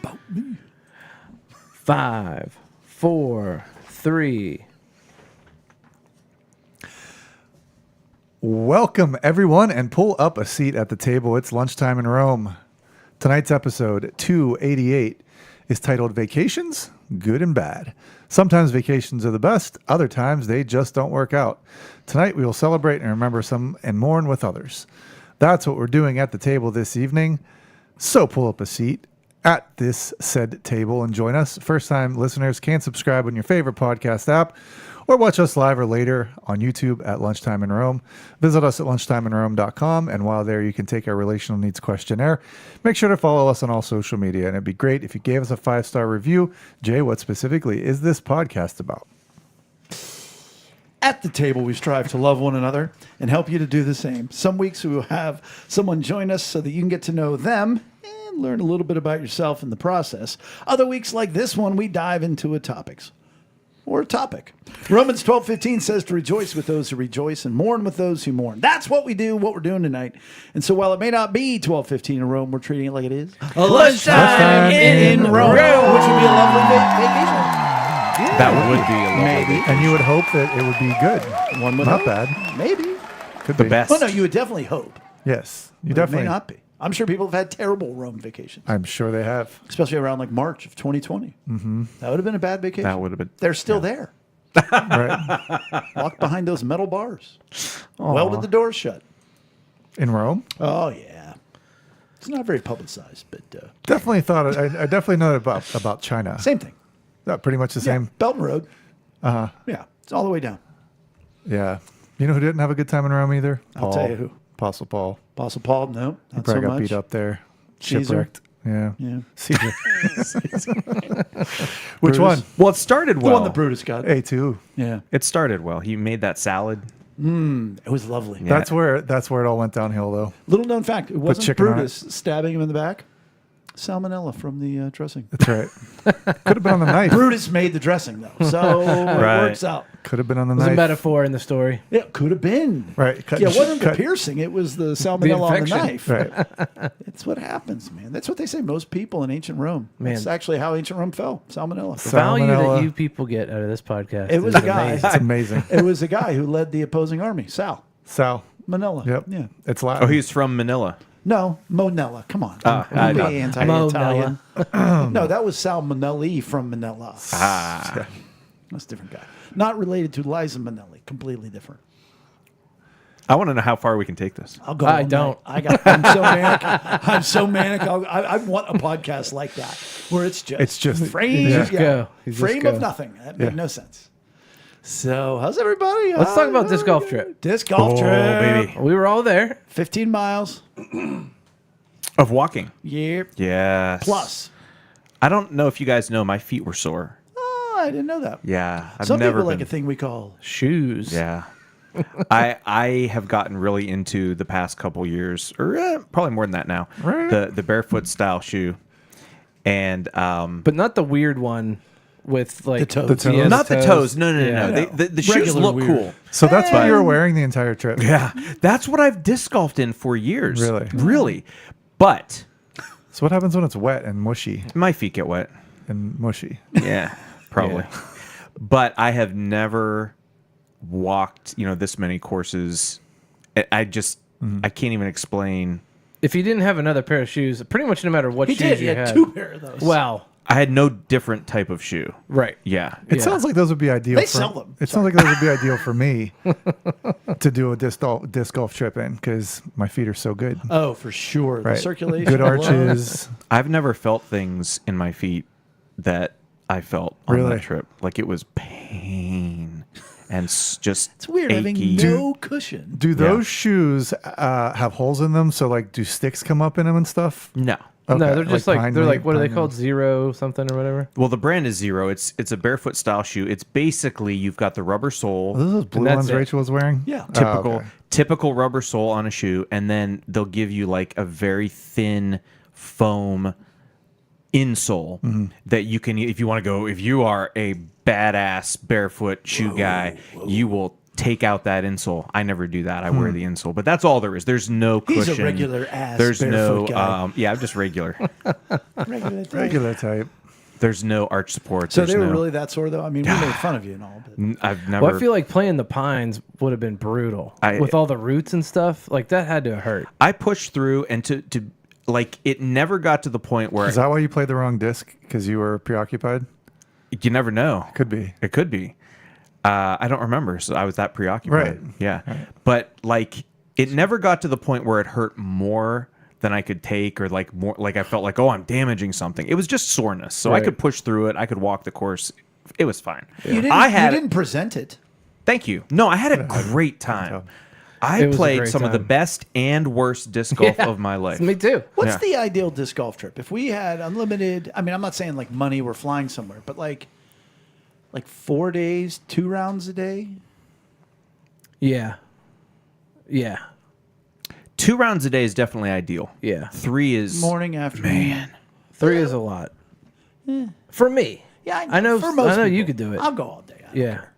about me. 5, 4, 3. Welcome, everyone, and pull up a seat at the table. It's lunchtime in Rome. Tonight's episode 288 is titled Vacations, Good and Bad. Sometimes vacations are the best, other times they just don't work out. Tonight we will celebrate and remember some and mourn with others. That's what we're doing at the table this evening. So pull up a seat at this said table and join us. First-time listeners can subscribe on your favorite podcast app or watch us live or later on YouTube at Lunchtime in Rome. Visit us at lunchtimeinrome.com, and while there, you can take our relational needs questionnaire. Make sure to follow us on all social media, and it'd be great if you gave us a 5-star review. Jay, what specifically is this podcast about? At the table, we strive to love one another and help you to do the same. Some weeks we will have someone join us so that you can get to know them and learn a little bit about yourself in the process. Other weeks like this one, we dive into a topic. Romans 12:15 says to rejoice with those who rejoice and mourn with those who mourn. That's what we do, what we're doing tonight. And so while it may not be 12:15 in Rome, we're treating it like it is Lunchtime in Rome. which would be a lovely vacation. That would be a lovely Maybe. And you would hope that it would be good. One would Not hope. bad. Maybe. Could The be. best. Well, no, you would definitely hope. Yes, you But definitely. It may not be. I'm sure people have had terrible Rome vacations, I'm sure they have. especially around like March of 2020. Mm-hmm. That would have been a bad vacation. That would have been. They're still there. Right. Walked behind those metal bars. Welded the doors shut. In Rome? Oh, yeah. It's not very publicized, but Definitely thought. I definitely know about China. same thing. Pretty much the Yeah, same. Belton Road. Uh-huh. Yeah, it's all the way down. Yeah. You know who didn't have a good time in Rome either? I'll tell you who. Apostle Paul. Apostle Paul, no, He not so probably got much. beat up there. Caesar. Shipwrecked. Yeah. Yeah. Caesar. Which Brutus. one? Well, it started The well. one that Brutus got. A2. Yeah. It started well. He made that salad. It was lovely. Yeah. That's where it all went downhill though. Little known fact, it wasn't chicken on Brutus stabbing him in the back. Salmonella from the dressing. That's right. Could have been on the knife. Brutus made the dressing, though, so it Right. works out. Could have been on the There's a knife. metaphor in the story. It could have been. Right. Yeah, it wasn't the cut- piercing. It was the salmonella on the infection. knife. Right. That's what happens, man. That's what they say. Most people in ancient Rome. Man. That's actually how ancient Rome fell. Salmonella. The value Salmonella. that you people get out of this podcast. It was is a guy. amazing. It's amazing. It was a guy who led the opposing army, Sal Sal. Manella. Yep. Yeah. It's Latin. Oh, he's from Manila. No, Monella. Come on. I Don't be know. anti-Italian. No, that was Sal Manelli from Manila. Ah. That's a different guy. Not related to Liza Minnelli. Completely different. I want to know how far we can take this. I'll go. I all don't. night. I'm so manic. I'm so manic. I want a podcast like that where it's just frame. yeah. Just go. You just Frame go. of nothing. That made Yeah. no sense. So how's everybody? Let's talk about this golf trip. Disc golf Oh, trip, baby. We were all there. 15 miles. Of walking. Yep. Yes. Plus. I don't know if you guys know, my feet were sore. Oh, I didn't know that. Yeah. I've Some never people like been. a thing we call. Shoes. Yeah. I have gotten really into the past couple years, or probably more than that now, the barefoot style shoe. And But not the weird one with like The toes. The toes. Yeah, not the toes. No. Yeah. The shoes Regular look weird. cool. So that's what you were wearing the entire trip. Yeah. That's what I've disc golfed in for years. Really? Really. But So what happens when it's wet and mushy my feet get wet. and mushy? Yeah, probably. But I have never walked, this many courses. I just, I can't even explain. If you didn't have another pair of shoes, pretty much no matter what He shoes did. He you had 2 pair of those. Wow. I had no different type of shoe. Right. Yeah. It sounds like those would be ideal. They for, sell them. It sounds like those would be ideal for me to do a disc golf trip in because my feet are so good. Oh, for sure. The Right. circulation. Good alone. arches. I've never felt things in my feet that I felt on Really? that trip. Like it was pain and just It's weird achy. having no cushion. Do those shoes have holes in them? So like, do sticks come up in them and stuff? No. Okay, No, they're just like pine they're leaf- like what are they pine called? leaf. Zero something or whatever. Well, the brand is Zero. It's a barefoot style shoe. It's basically you've got the rubber sole. Are those blue that's ones it. Rachel was wearing? Yeah. Oh, typical okay. typical rubber sole on a shoe, and then they'll give you like a very thin foam insole that you can, if you want to go, if you are a badass barefoot shoe guy, you will take out that insole. I never do that. I wear the insole, but that's all there is. There's no cushion. He's a regular ass There's barefoot no. guy. Yeah, I'm just regular. Regular type. There's no arch support. So There's they were no, really that sore, though? I mean, we made fun of you and all, but I've never. Well, I feel like playing the pines would have been brutal with all the roots and stuff. Like that had to hurt. I pushed through, and to like it never got to the point where Is that why you played the wrong disc? Because you were preoccupied? you never know. Could be. It could be. I don't remember, so I was that preoccupied. Right. Yeah, but like it never got to the point where it hurt more than I could take, or like more like I felt like, oh, I'm damaging something. It was just soreness, so I Right. could push through it. I could walk the course. It was fine. you I had. didn't present it. Thank you. No, I had a great time. I It was a played great some of the time. best and worst disc golf Yeah. of my life. Me too. What's Yeah. the ideal disc golf trip? If we had unlimited, I mean, I'm not saying like money, we're flying somewhere, but like 4 days, 2 rounds a day. Yeah. Yeah. 2 rounds a day is definitely ideal. Yeah. 3 is Morning, afternoon. 3 is a lot. For me. Yeah, I know. For most I know you people. could do it. I'll go all day. I don't Yeah. care.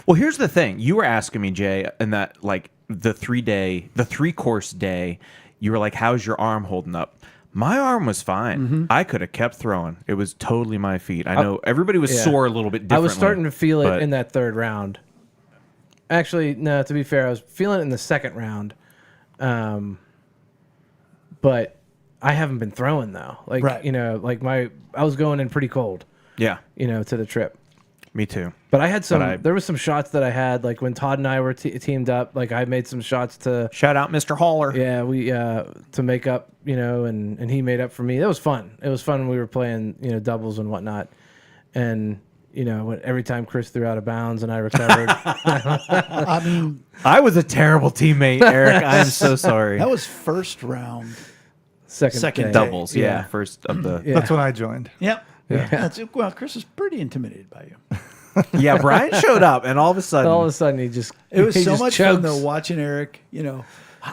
Well, here's the thing. You were asking me, Jay, in that like the 3-course day, you were like, how's your arm holding up? My arm was fine. Mm-hmm. I could have kept throwing. It was totally my feet. I know everybody was yeah. sore a little bit I differently. was starting to feel it but- in that third round. Actually, no, to be fair, I was feeling it in the second round. But I haven't been throwing though. Like, Right. I was going in pretty cold, Yeah, to the trip. me too. But I had some. There was some shots that I had, like when Todd and I were teamed up. Like I made some shots to, Shout out Mr. Haller. yeah, we to make up, and he made up for me. It was fun. It was fun when we were playing, doubles and whatnot. And every time Chris threw out of bounds and I recovered. I mean, I was a terrible teammate, Eric. I'm so sorry. that was first round. Second day. Doubles, yeah. Yeah. First of the Yeah. That's when I joined. Yep. Yeah. That's it. Well, Chris was pretty intimidated by you. Yeah, Brian showed up, and all of a sudden, All of a sudden, he just It was he so just much fun chokes. though watching Eric.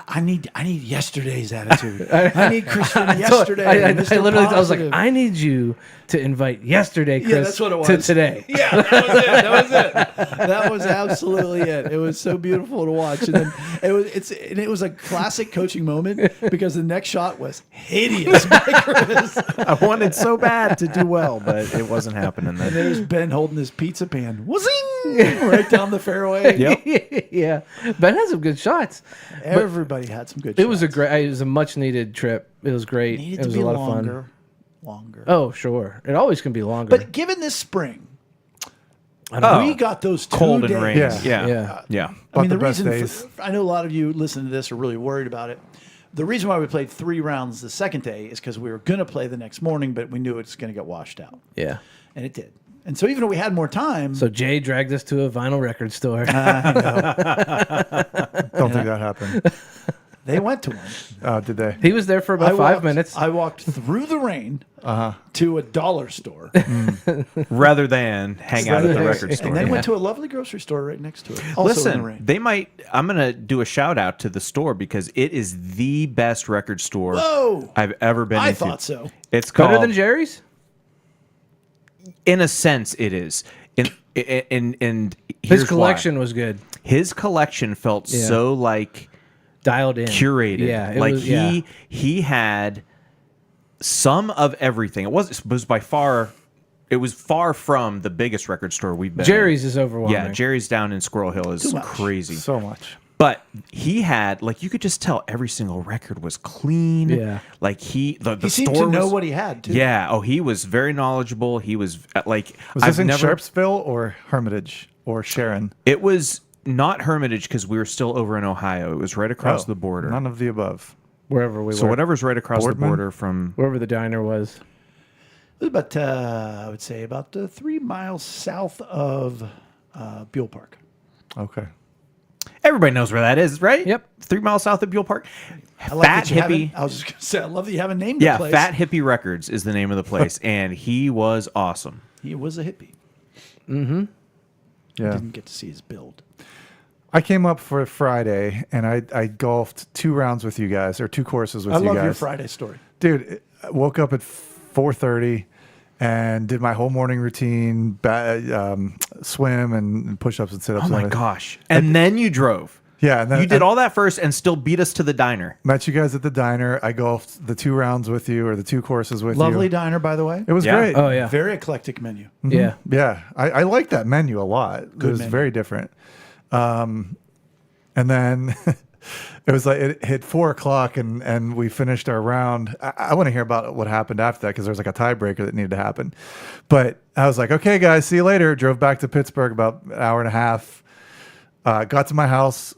I need yesterday's attitude. I need Chris from yesterday. I Mr. literally, I was like, Positive. I need you to invite yesterday, Chris, Yeah, that's what it was. to today. Yeah, that was it. That was it. That was absolutely it. It was so beautiful to watch, and then it was a classic coaching moment because the next shot was hideous by Chris. I wanted so bad to do well, but it wasn't happening And then. there's Ben holding his pizza pan, whizzing right down the fairway. Yep. Yeah, Ben had some good shots. Everybody had some good. It was shots. it was a much needed trip. It was great. Needed It to was be a lot longer, of fun. longer. Oh, sure. It always can be longer. But given this spring, Oh, we got those 2 cold days. and rain. Yeah. Yeah. Yeah. Yeah. I But mean, the the best reason days. I know a lot of you listening to this are really worried about it. The reason why we played 3 rounds the second day is because we were going to play the next morning, but we knew it's going to get washed out, yeah. and it did. And so even though we had more time, So Jay dragged us to a vinyl record store. Don't think that happened. they went to one. Did they? He was there for about 5 minutes. I walked through the rain to a dollar store, Rather than hang out at the record store. and then Yeah. went to a lovely grocery store right next to it. Also in the Listen, rain. they might. I'm gonna do a shout out to the store because it is the best record store Whoa! I've ever been I into. thought so. It's called. Better than Jerry's? In a sense, it is. And His here's collection why. was good. His collection felt Yeah. so like Dialed in. curated. Yeah. It like was, yeah. he had some of everything. It was by far. It was far from the biggest record store we've been. in. Jerry's is overwhelming. Yeah, Jerry's down in Squirrel Hill is much. crazy. So much. But he had you could just tell every single record was clean. Yeah. Like the He seemed store to know was, what he had too. Yeah. Oh, he was very knowledgeable. He was Was this I've in never. Sharpsville or Hermitage or Sharon? It was not Hermitage because we were still over in Ohio. It was right across Oh, the border. None of the above. Wherever we So were. whatever's right across Boardman? the border from. Wherever the diner was. It was about I would say about 3 miles south of Buell Park. Okay. Everybody knows where that is, right? Yep. 3 miles south of Buell Park. I like Fat that you Hippie. haven't- I was just going to say, I love that you haven't named Yeah, the place. Fat Hippie Records is the name of the place, and he was awesome. He was a hippie. Yeah. Didn't get to see his build. I came up for Friday and I golfed 2 rounds with you guys, or 2 courses with I you love guys. your Friday story. Dude, I woke up at 4:30 and did my whole morning routine, swim and push-ups and sit-ups. Oh my and gosh! And then you drove. Yeah, and then You did all that first and still beat us to the diner. met you guys at the diner. I golfed the 2 rounds with you, or the 2 courses with Lovely you. diner, by the way. It was Yeah. great. Oh yeah. Very eclectic menu. Yeah. Yeah, I like that menu a lot. It was menu. very different. And then it was like it hit 4:00 and we finished our round. I want to hear about what happened after that because there was like a tiebreaker that needed to happen. But I was like, okay, guys, see you later. Drove back to Pittsburgh about an hour and a half. Got to my house,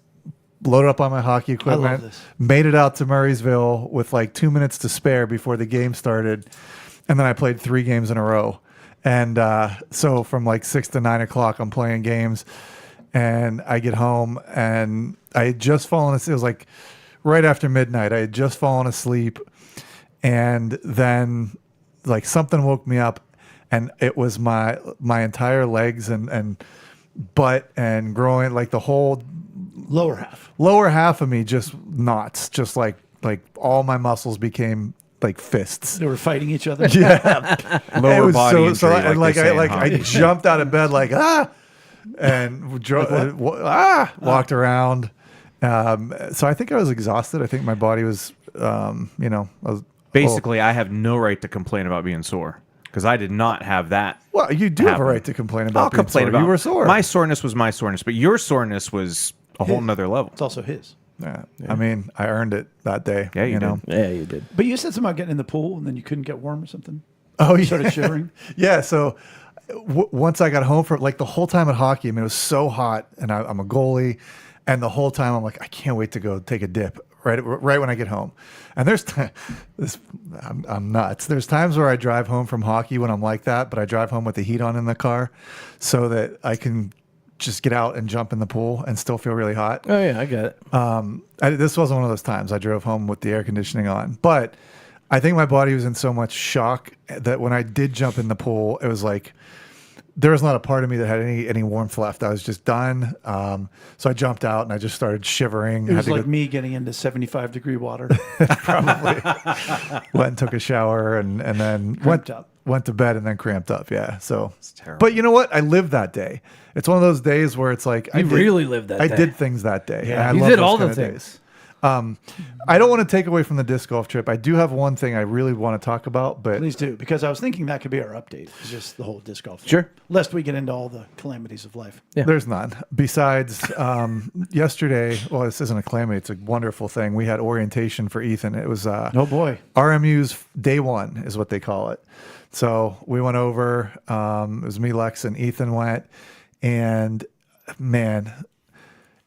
loaded up on my hockey equipment, this. made it out to Murraysville with like 2 minutes to spare before the game started. And then I played 3 games in a row. And so from like 6 to 9 o'clock, I'm playing games. And I get home and I had just fallen asleep. It was like right after midnight. I had just fallen asleep. And then like something woke me up and it was my entire legs and butt and groin, like the whole Lower half. of me just knots, just like all my muscles became like fists. They were fighting each other. Yeah. Lower It was body injury, so and like they say in I hockey. jumped out of bed like and walked around. So I think I was exhausted. I think my body was I was Basically, I have no right to complain about being sore because I did not have that. well, you do have a happen. right to complain about I'll being complain sore. about You were sore. My soreness was my soreness, but your soreness was a whole nother level. It's also his. Yeah. I mean, I earned it that day. Yeah, you know. did. Yeah, you did. But you said something about getting in the pool and then you couldn't get warm or something. Oh, You yeah. started shivering. Yeah, so once I got home from like the whole time at hockey, I mean, it was so hot, and I'm a goalie, and the whole time I'm like, I can't wait to go take a dip right when I get home. And there's I'm nuts. There's times where I drive home from hockey when I'm like that, but I drive home with the heat on in the car so that I can just get out and jump in the pool and still feel really hot. Oh yeah, I got it. This wasn't one of those times. I drove home with the air conditioning on, but I think my body was in so much shock that when I did jump in the pool, it was like there was not a part of me that had any warmth left. I was just done. So I jumped out and I just started shivering. It was like me getting into 75-degree water. probably went and took a shower and then Cramped up. went to bed and then cramped up. Yeah. So, terrible. but you know what? I lived that day. It's one of those days where it's like You really lived that I day. did things that day. Yeah. and I You love did those all the kind of things. days. I don't want to take away from the disc golf trip. I do have one thing I really want to talk about, but Please do, because I was thinking that could be our update. It's just the whole disc golf thing. Sure. Lest we get into all the calamities of life. Yeah. there's none. Besides, yesterday, well, this isn't a calamity. It's a wonderful thing. We had orientation for Ethan. It was Oh boy. RMU's day one is what they call it. So we went over, it was me, Lex, and Ethan went, and man,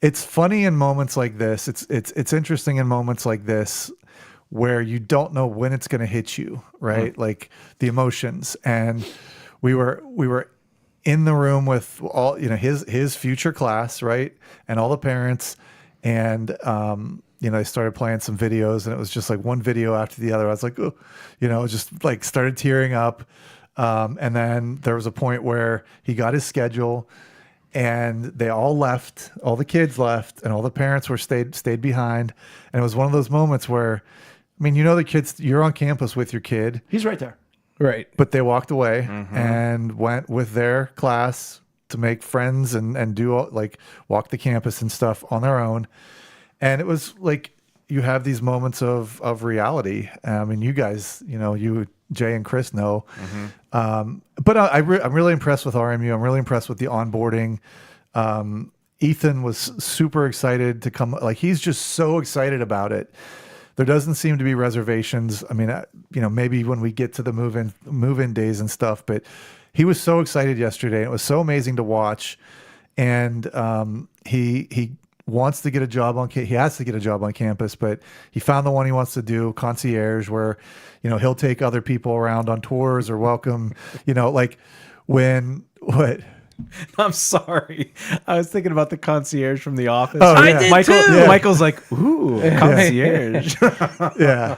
it's funny in moments like this. It's interesting in moments like this where you don't know when it's going to hit you, right? Like the emotions. And we were in the room with all, his future class, right? And all the parents. And, they started playing some videos and it was just like one video after the other. I was like, oh, just like started tearing up. And then there was a point where he got his schedule and they all left, all the kids left, and all the parents stayed behind. And it was one of those moments where, the kids, you're on campus with your kid, He's right there. Right. but they walked away and went with their class to make friends and do walk the campus and stuff on their own. And it was like, you have these moments of reality. You guys, you, Jay and Chris know. But I'm really impressed with RMU. I'm really impressed with the onboarding. Ethan was super excited to come. Like, he's just so excited about it. There doesn't seem to be reservations. Maybe when we get to the move-in days and stuff, but he was so excited yesterday. It was so amazing to watch. And he wants to get a job he has to get a job on campus, but he found the one he wants to do, concierge, where, he'll take other people around on tours or welcome, I'm sorry. I was thinking about the concierge from The Office. Oh, yeah. I did Michael, too. Yeah. Michael's like, ooh, concierge. yeah.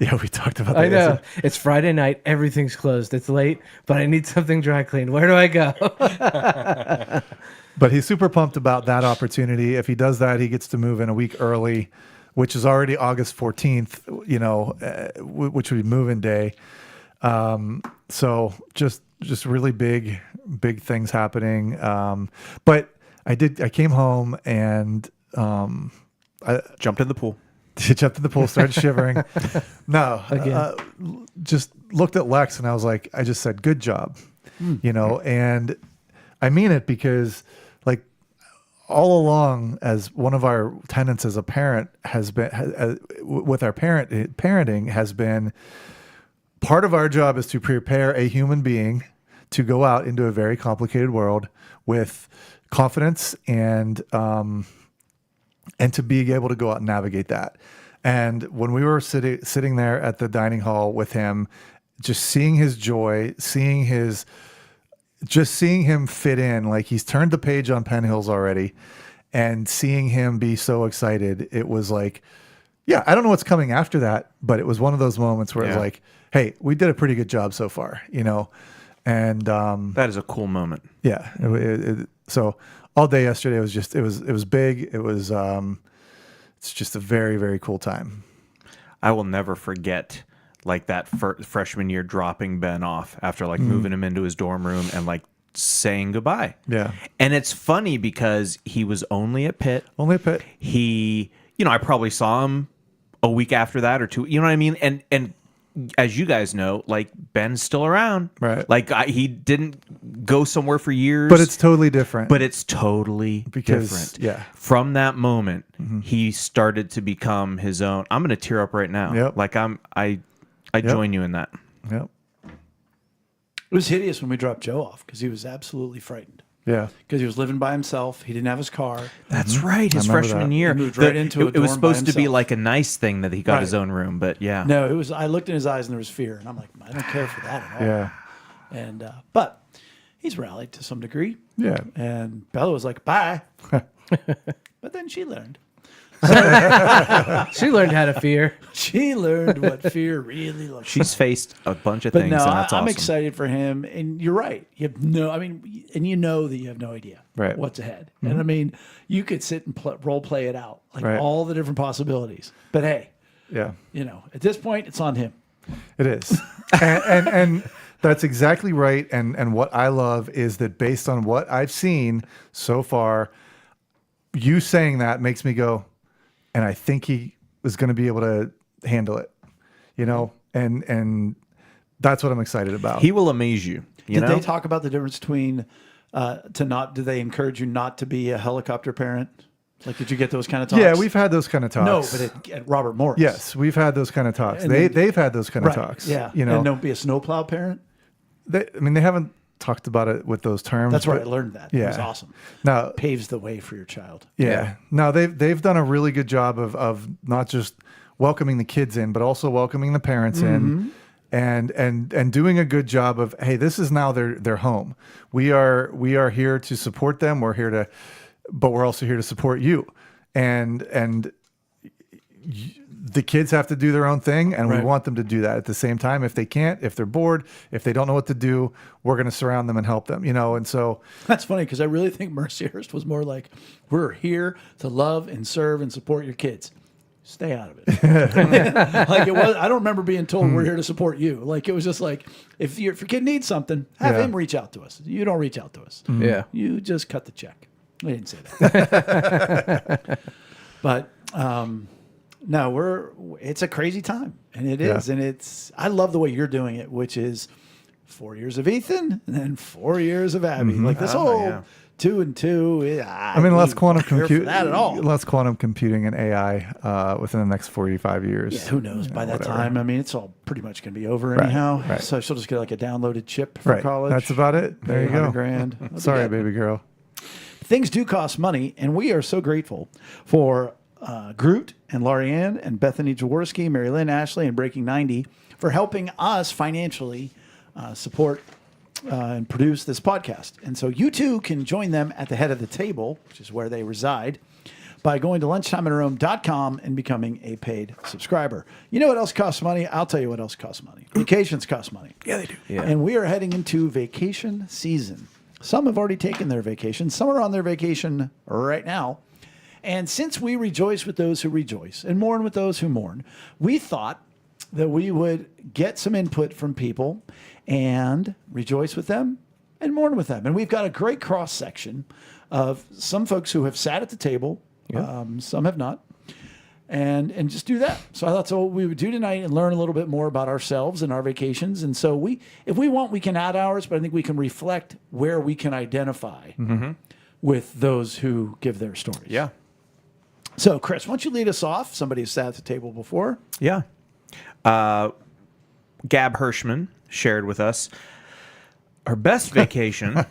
Yeah, we talked about that. I know. It's Friday night. Everything's closed. It's late, but I need something dry cleaned. Where do I go? But he's super pumped about that opportunity. If he does that, he gets to move in a week early, which is already August 14th, which would be move-in day. So just just really big things happening. But I came home and I Jumped in the pool. jumped in the pool, started shivering. No, just looked at Lex and I was like, I just said, good job, and I mean it because like all along, as one of our tenets as a parent has been with our parenting has been part of our job is to prepare a human being to go out into a very complicated world with confidence and to be able to go out and navigate that. And when we were sitting there at the dining hall with him, just seeing his joy, seeing him fit in, like he's turned the page on Penn Hills already, and seeing him be so excited, it was like, yeah, I don't know what's coming after that, but it was one of those moments where it was like, hey, we did a pretty good job so far, and That is a cool moment. yeah. So all day yesterday was just it was big. It was it's just a very, very cool time. I will never forget like that freshman year dropping Ben off after like moving him into his dorm room and like saying goodbye. Yeah. And it's funny because he was only at Pitt. Only a pit. He, I probably saw him a week after that or two. You know what I mean? And as you guys know, like Ben's still around. Right. Like he didn't go somewhere for years. But it's totally different. But it's totally Because, different. yeah. From that moment, he started to become his own. I'm going to tear up right now. Yep. Like I join you in that. Yep. It was hideous when we dropped Joe off because he was absolutely frightened. Yeah. Because he was living by himself. He didn't have his car. That's right. His I remember freshman that. year. He moved right into a it was dorm by supposed to be himself. like a nice thing that he got Right. his own room, but yeah. No, it was. I looked in his eyes and there was fear, and I'm like, I don't care for that at all. Yeah. And but he's rallied to some degree. Yeah. And Bella was like, bye. But then she learned. She learned how to fear. She learned what fear really looks like. She's faced a bunch of But things, no, and that's I'm awesome. excited for him. And you're right. You have no, I mean, and you know that you have no idea Right. what's ahead. And I mean, you could sit and role play it out, like Right. all the different possibilities. But hey, Yeah. at this point, it's on him. It is. and that's exactly right. And what I love is that based on what I've seen so far, you saying that makes me go, and I think he was going to be able to handle it, and that's what I'm excited about. He will amaze you. You Did know? they talk about the difference between do they encourage you not to be a helicopter parent? Like, did you get those kind of talks? Yeah, we've had those kind of talks. No, but at Robert Morris. yes, we've had those kind of talks. And then- They've had those kind of Right. talks. Yeah. You know, And don't be a snowplow parent. they haven't talked about it with those terms. That's where I but- learned that. Yeah. It was awesome. Now, Paves the way for your child. yeah. No, they've done a really good job of not just welcoming the kids in, but also welcoming the parents in, and doing a good job of, hey, this is now their home. We are here to support them. We're here to, but we're also here to support you, and the kids have to do their own thing, and we Right. want them to do that at the same time. If they can't, if they're bored, if they don't know what to do, we're going to surround them and help them. And so. That's funny because I really think Mercyhurst was more like, we're here to love and serve and support your kids. Stay out of it. Like it was. I don't remember being told we're here to support you. Like it was just like, if your kid needs something, have Yeah. him reach out to us. You don't reach out to us. Yeah. You just cut the check. I didn't say that. But no, it's a crazy time, and it is, Yeah. and I love the way you're doing it, which is 4 years of Ethan and then 4 years of Abby. Like this whole yeah. 2 and 2. Less quantum computing that at all. less quantum computing and AI within the next 45 years. Yeah, who knows? By that whatever. time, I mean, it's all pretty much going to be over Right, anyhow. right. So she'll just get like a downloaded chip for Right. college. That's about it. There you go. $100,000. That'll be Sorry, good. baby girl. Things do cost money, and we are so grateful for Groot and Lorianne and Bethany Jaworski, Mary Lynn Ashley, and Breaking 90 for helping us financially support and produce this podcast. And so you too can join them at the head of the table, which is where they reside, by going to lunchtimeinarome.com and becoming a paid subscriber. You know what else costs money? I'll tell you what else costs money. Vacations cost money. Yeah, they do. Yeah. And we are heading into vacation season. Some have already taken their vacation. Some are on their vacation right now. And since we rejoice with those who rejoice and mourn with those who mourn, we thought that we would get some input from people and rejoice with them and mourn with them. And we've got a great cross section of some folks who have sat at the table, some have not, and just do that. So I thought that's what we would do tonight and learn a little bit more about ourselves and our vacations. And so if we want, we can add ours, but I think we can reflect where we can identify with those who give their stories. Yeah. So, Chris, why don't you lead us off? Somebody who's sat at the table before. Yeah. Gab Hirschman shared with us her best vacation.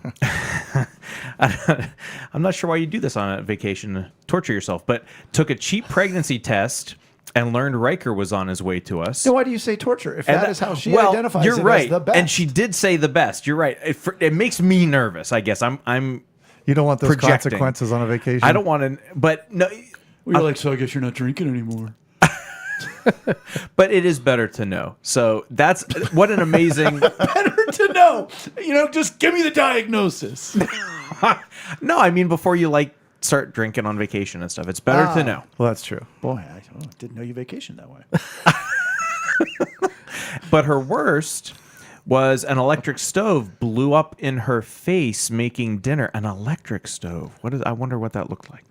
I'm not sure why you do this on a vacation to torture yourself, but took a cheap pregnancy test and learned Riker was on his way to us. So why do you say torture? If that is how she well, identifies you're it right. as the best. And she did say the best. You're right. It makes me nervous, I guess. I'm You don't want those projecting. consequences on a vacation. I don't want to, but no. You're like, so I guess you're not drinking anymore. But it is better to know. So that's what an amazing. Better to know. Just give me the diagnosis. No, I mean before you start drinking on vacation and stuff. It's better to know. Well, that's true. Boy, I didn't know you vacationed that way. But her worst was an electric stove blew up in her face making dinner. An electric stove. I wonder what that looked like.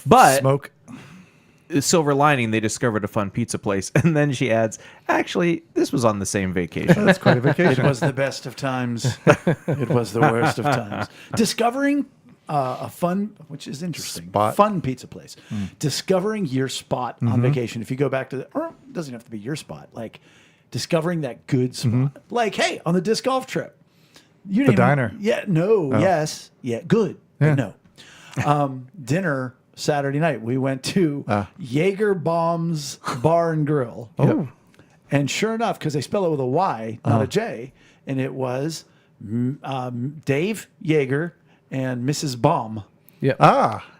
But Smoke. silver lining, they discovered a fun pizza place. And then she adds, actually, this was on the same vacation. That's quite a It vacation. was the best of times. It was the worst of times. Discovering a fun, which is interesting, Spot. fun pizza place. Discovering your spot on vacation. If you go back to or it doesn't have to be your spot. Like discovering that good spot. Like, hey, on the disc golf trip, you didn't diner. Yeah, no, yes, yeah, good, Yeah. but no. Dinner Saturday night. We went to Jaeger Bombs Bar and Grill. Oh. And sure enough, because they spell it with a Y, not a J, and it was Dave Yeager and Mrs. Baum. Yep.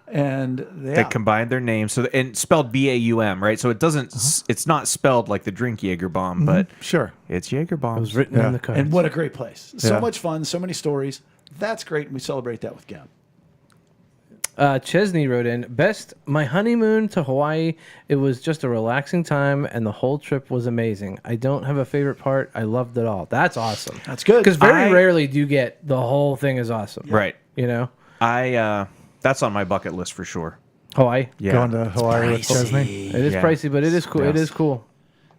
And They combined their names, and spelled Baum, right? So it doesn't. It's not spelled like the drink Jaeger bomb, but Sure. it's Jaeger bomb. It was written in the cards. and what a great place. So Yeah. much fun, so many stories. That's great, and we celebrate that with Gab. Chesney wrote in, my honeymoon to Hawaii. It was just a relaxing time, and the whole trip was amazing. I don't have a favorite part. I loved it all. That's awesome. That's good. Because very rarely do you get the whole thing is awesome. Right. You know? That's on my bucket list for sure. Hawaii. Yeah. Going to Hawaii with Chesney. It is Yeah. pricey, but it is cool. It Yes. is cool.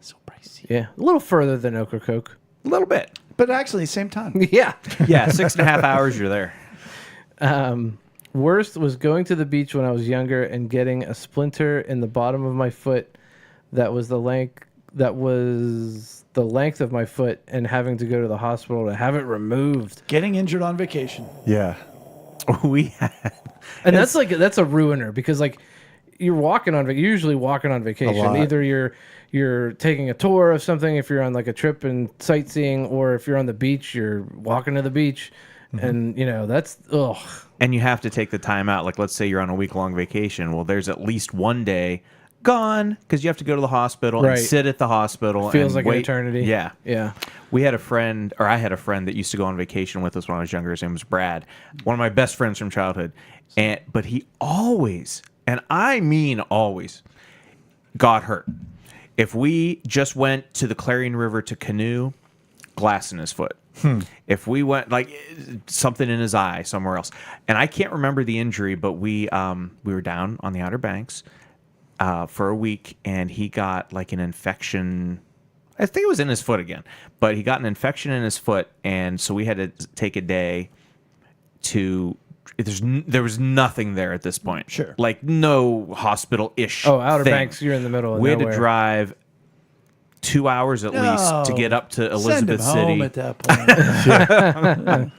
So pricey. Yeah. A little further than Ocracoke. A little bit. But actually, same time. Yeah. Yeah, 6.5 hours. You're there. Worst was going to the beach when I was younger and getting a splinter in the bottom of my foot that was the length of my foot and having to go to the hospital to have it removed. Getting injured on vacation. Yeah. We had. And that's a ruiner because you're usually walking on vacation. lot. Either you're taking a tour of something if you're on a trip and sightseeing, or if you're on the beach, you're walking to the beach. And that's ugh. And you have to take the time out. Like, let's say you're on a week-long vacation. Well, there's at least one day gone because you have to go to the hospital Right. and sit at the hospital. Feels and like wait. an eternity. Yeah. Yeah. I had a friend that used to go on vacation with us when I was younger. His name was Brad, one of my best friends from childhood. But he always, and I mean always, got hurt. If we just went to the Clarion River to canoe, glass in his foot. If we went something in his eye somewhere else, and I can't remember the injury, but we were down on the Outer Banks for a week, and he got an infection. I think it was in his foot again, but he got an infection in his foot, and so we had to take a day to. There was nothing there at this point. Sure. No hospital-ish. Oh, Outer thing. Banks, you're in the middle of We had to nowhere. drive 2 hours at least to get up to Elizabeth Send him City. home at that point.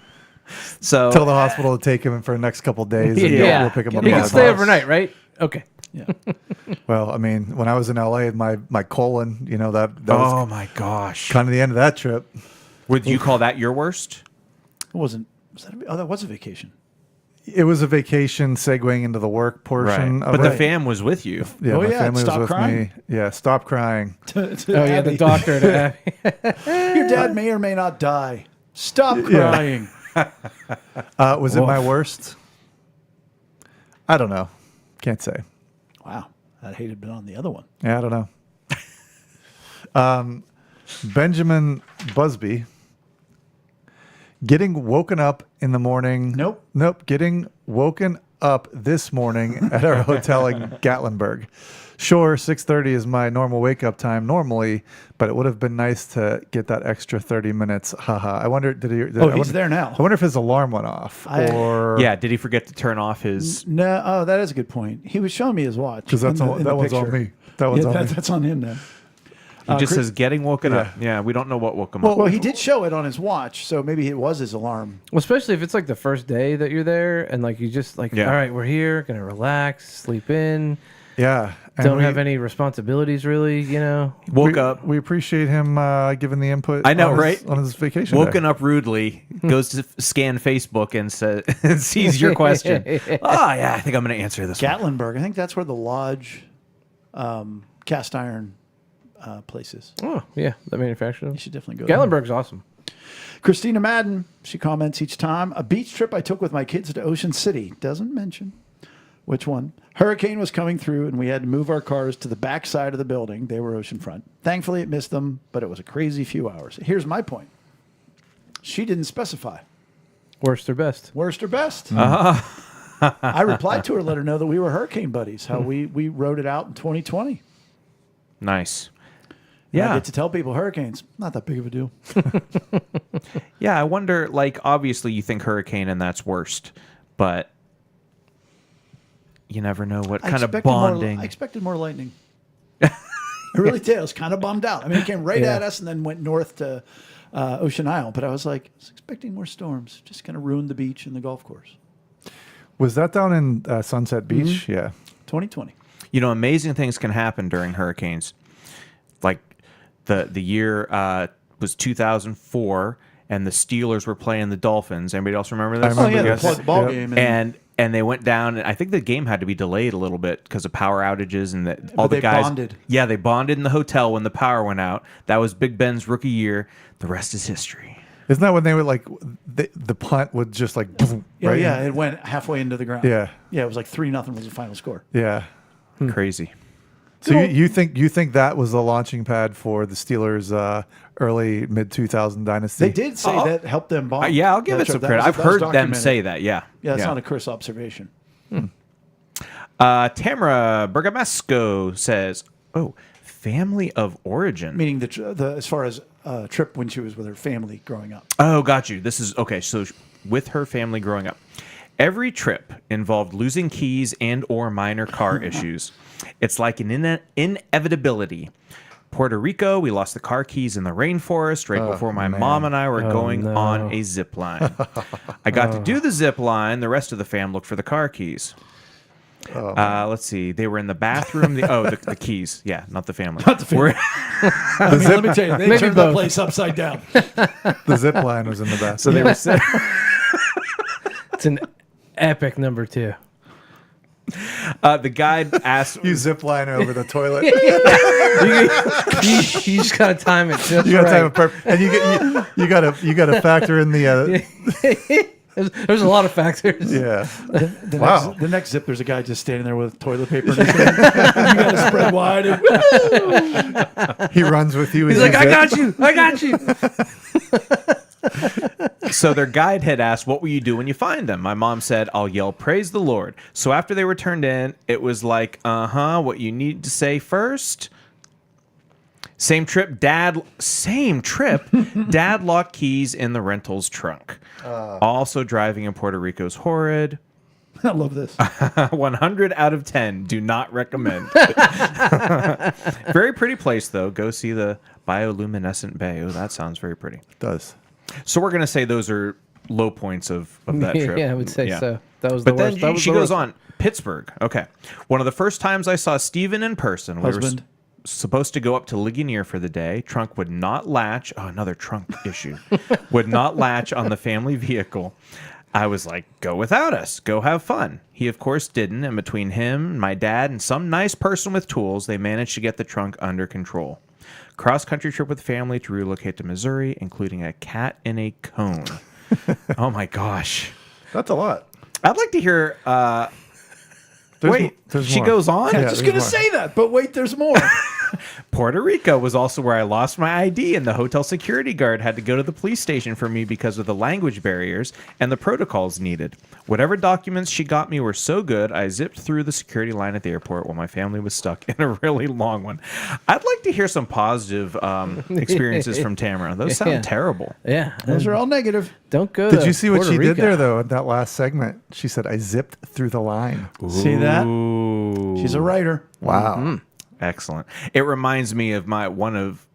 So Tell the hospital to take him for the next couple of days. And Yeah. we'll pick him up. He on can the stay bus. overnight, right? Okay. Yeah. Well, I mean, when I was in LA, my colon, that was oh my gosh. kind of the end of that trip. Would you call that your worst? It wasn't. That was a vacation. It was a vacation segueing into the work portion of But the it. fam was with you. Yeah, Oh, my yeah, family stop was with crying. me. Yeah, stop crying. Oh, yeah, the doctor. Your dad may or may not die. Stop crying. Was it my worst? I don't know. Can't say. Wow. That hate had been on the other one. Yeah, I don't know. Benjamin Busby. Getting woken up in the morning. Nope. Getting woken up this morning at our hotel in Gatlinburg. Sure, 6:30 is my normal wake up time normally, but it would have been nice to get that extra 30 minutes. Haha. I wonder, He's there now. I wonder if his alarm went off. Yeah, did he forget to turn off his... No, oh, that is a good point. He was showing me his watch. Because that one's on me. That one's on me. That's on him now. He just says getting woken up. Yeah, we don't know what woke him up. Well, he did show it on his watch, so maybe it was his alarm. Well, especially if it's like the first day that you're there, and like you just like, all right, we're here, gonna relax, sleep in. Yeah. Don't have any responsibilities really, you know. Woke up. We appreciate him giving the input. I know, right? On his vacation. Woken up rudely, goes to scan Facebook and sees your question. Oh, yeah, I think I'm going to answer this one. Gatlinburg. I think that's where the Lodge cast iron place is. Oh, yeah, that manufacturer. You should definitely go there. Gatlinburg's awesome. Christina Madden, she comments each time, a beach trip I took with my kids to Ocean City. Doesn't mention which one. Hurricane was coming through, and we had to move our cars to the back side of the building. They were oceanfront. Thankfully, it missed them, but it was a crazy few hours. Here's my point. She didn't specify. Worst or best? Worst or best? I replied to her, let her know that we were hurricane buddies, how we rode it out in 2020. Nice. Yeah. I get to tell people hurricanes, not that big of a deal. Yeah, I wonder, like, obviously you think hurricane and that's worst, but you never know what kind of bonding. I expected more lightning. I really did. I was kind of bummed out. I mean, it came right at us and then went north to Ocean Isle. But I was like, I was expecting more storms. Just kind of ruined the beach and the golf course. Was that down in Sunset Beach? Mm-hmm. Yeah. 2020. You know, amazing things can happen during hurricanes. Like the year was 2004, and the Steelers were playing the Dolphins. Anybody else remember this? I remember the plug ball game. And they went down, and I think the game had to be delayed a little bit because of power outages and all the guys bonded. Yeah, they bonded in the hotel when the power went out. That was Big Ben's rookie year. The rest is history. Isn't that when they were like the punt would just like boom, right? Yeah, it went halfway into the ground. Yeah, it was like 3-0 was the final score. Yeah, crazy. So you think that was the launching pad for the Steelers' early mid-2000 dynasty? They did say that helped them bond. Yeah, I'll give it some credit. I've heard them say that. Yeah, that's not a Chris observation. Tamara Bergamasco says, "Oh, family of origin," meaning the as far as trip when she was with her family growing up. Oh, got you. This is okay. So with her family growing up, every trip involved losing keys and or minor car issues. It's like an inevitability. Puerto Rico, we lost the car keys in the rainforest right before my mom and I were going on a zip line. I got to do the zip line. The rest of the fam looked for the car keys. Let's see. They were in the bathroom. The keys. Yeah, not the family. Not the family. Let me tell you, they turned the place upside down. The zip line was in the bathroom. So they were sitting. It's an epic number 2. The guide asked, "You zip line over the toilet." you just gotta time it. Just you gotta time right. it perfect, and you gotta factor in the. There's a lot of factors. Yeah. The next zip, there's a guy just standing there with toilet paper in his hand. You gotta spread wide. And he runs with you. He's like, "I got you. I got you." So their guide had asked, "What will you do when you find them?" My mom said, "I'll yell, 'Praise the Lord.'" So after they were turned in, it was like, what you need to say first. Same trip, Dad locked keys in the rental's trunk. Also driving in Puerto Rico's horrid. I love this. 100 out of 10. Do not recommend. Very pretty place, though. Go see the bioluminescent bay. Oh, that sounds very pretty. It does. So we're going to say those are low points of that trip. Yeah, I would say so. That was but the worst. Then she goes on. Pittsburgh. Okay. One of the first times I saw Steven in person. Husband. We were supposed to go up to Ligonier for the day. Trunk would not latch. Oh, another trunk issue. Would not latch on the family vehicle. I was like, "Go without us. Go have fun." He, of course, didn't. And between him, my dad, and some nice person with tools, they managed to get the trunk under control. Cross-country trip with family to relocate to Missouri, including a cat in a cone. Oh, my gosh. That's a lot. I'd like to hear... There's she more. goes on? I was just going to say that, but wait, there's more. Puerto Rico was also where I lost my ID, and the hotel security guard had to go to the police station for me because of the language barriers and the protocols needed. Whatever documents she got me were so good, I zipped through the security line at the airport while my family was stuck in a really long one. I'd like to hear some positive experiences from Tamara. Those sound Yeah. terrible. Yeah. Those are all negative. Don't go Did to you see what Puerto she did Rico. there, though, in that last segment? She said, I zipped through the line. See that? Ooh. She's a writer. Wow. Excellent. It reminds me of one of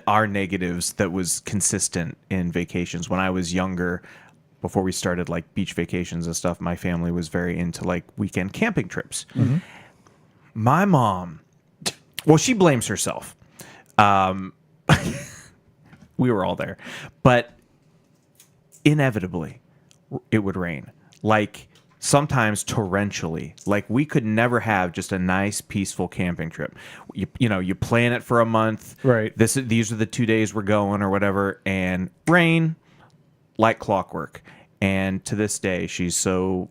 our negatives that was consistent in vacations when I was younger. Before we started like beach vacations and stuff, my family was very into like weekend camping trips. Mm-hmm. My mom, well, she blames herself. We were all there, but inevitably it would rain. Like sometimes torrentially. Like we could never have just a nice, peaceful camping trip. You plan it for a month. Right. These are the 2 days we're going or whatever, and rain like clockwork. And to this day, she's so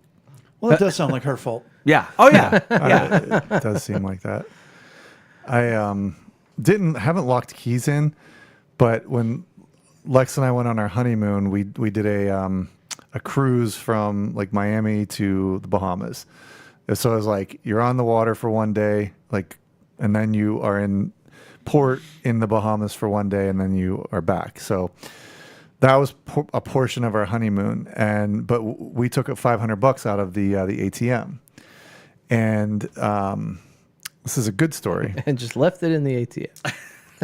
Well, it does sound like her fault. yeah. Oh yeah. Yeah. It does seem like that. I haven't locked keys in, but when Lex and I went on our honeymoon, we did a cruise from like Miami to the Bahamas. So it was like you're on the water for one day, like, and then you are in port in the Bahamas for one day, and then you are back. So that was a portion of our honeymoon, but we took $500 out of the ATM, and this is a good story. And just left it in the ATM.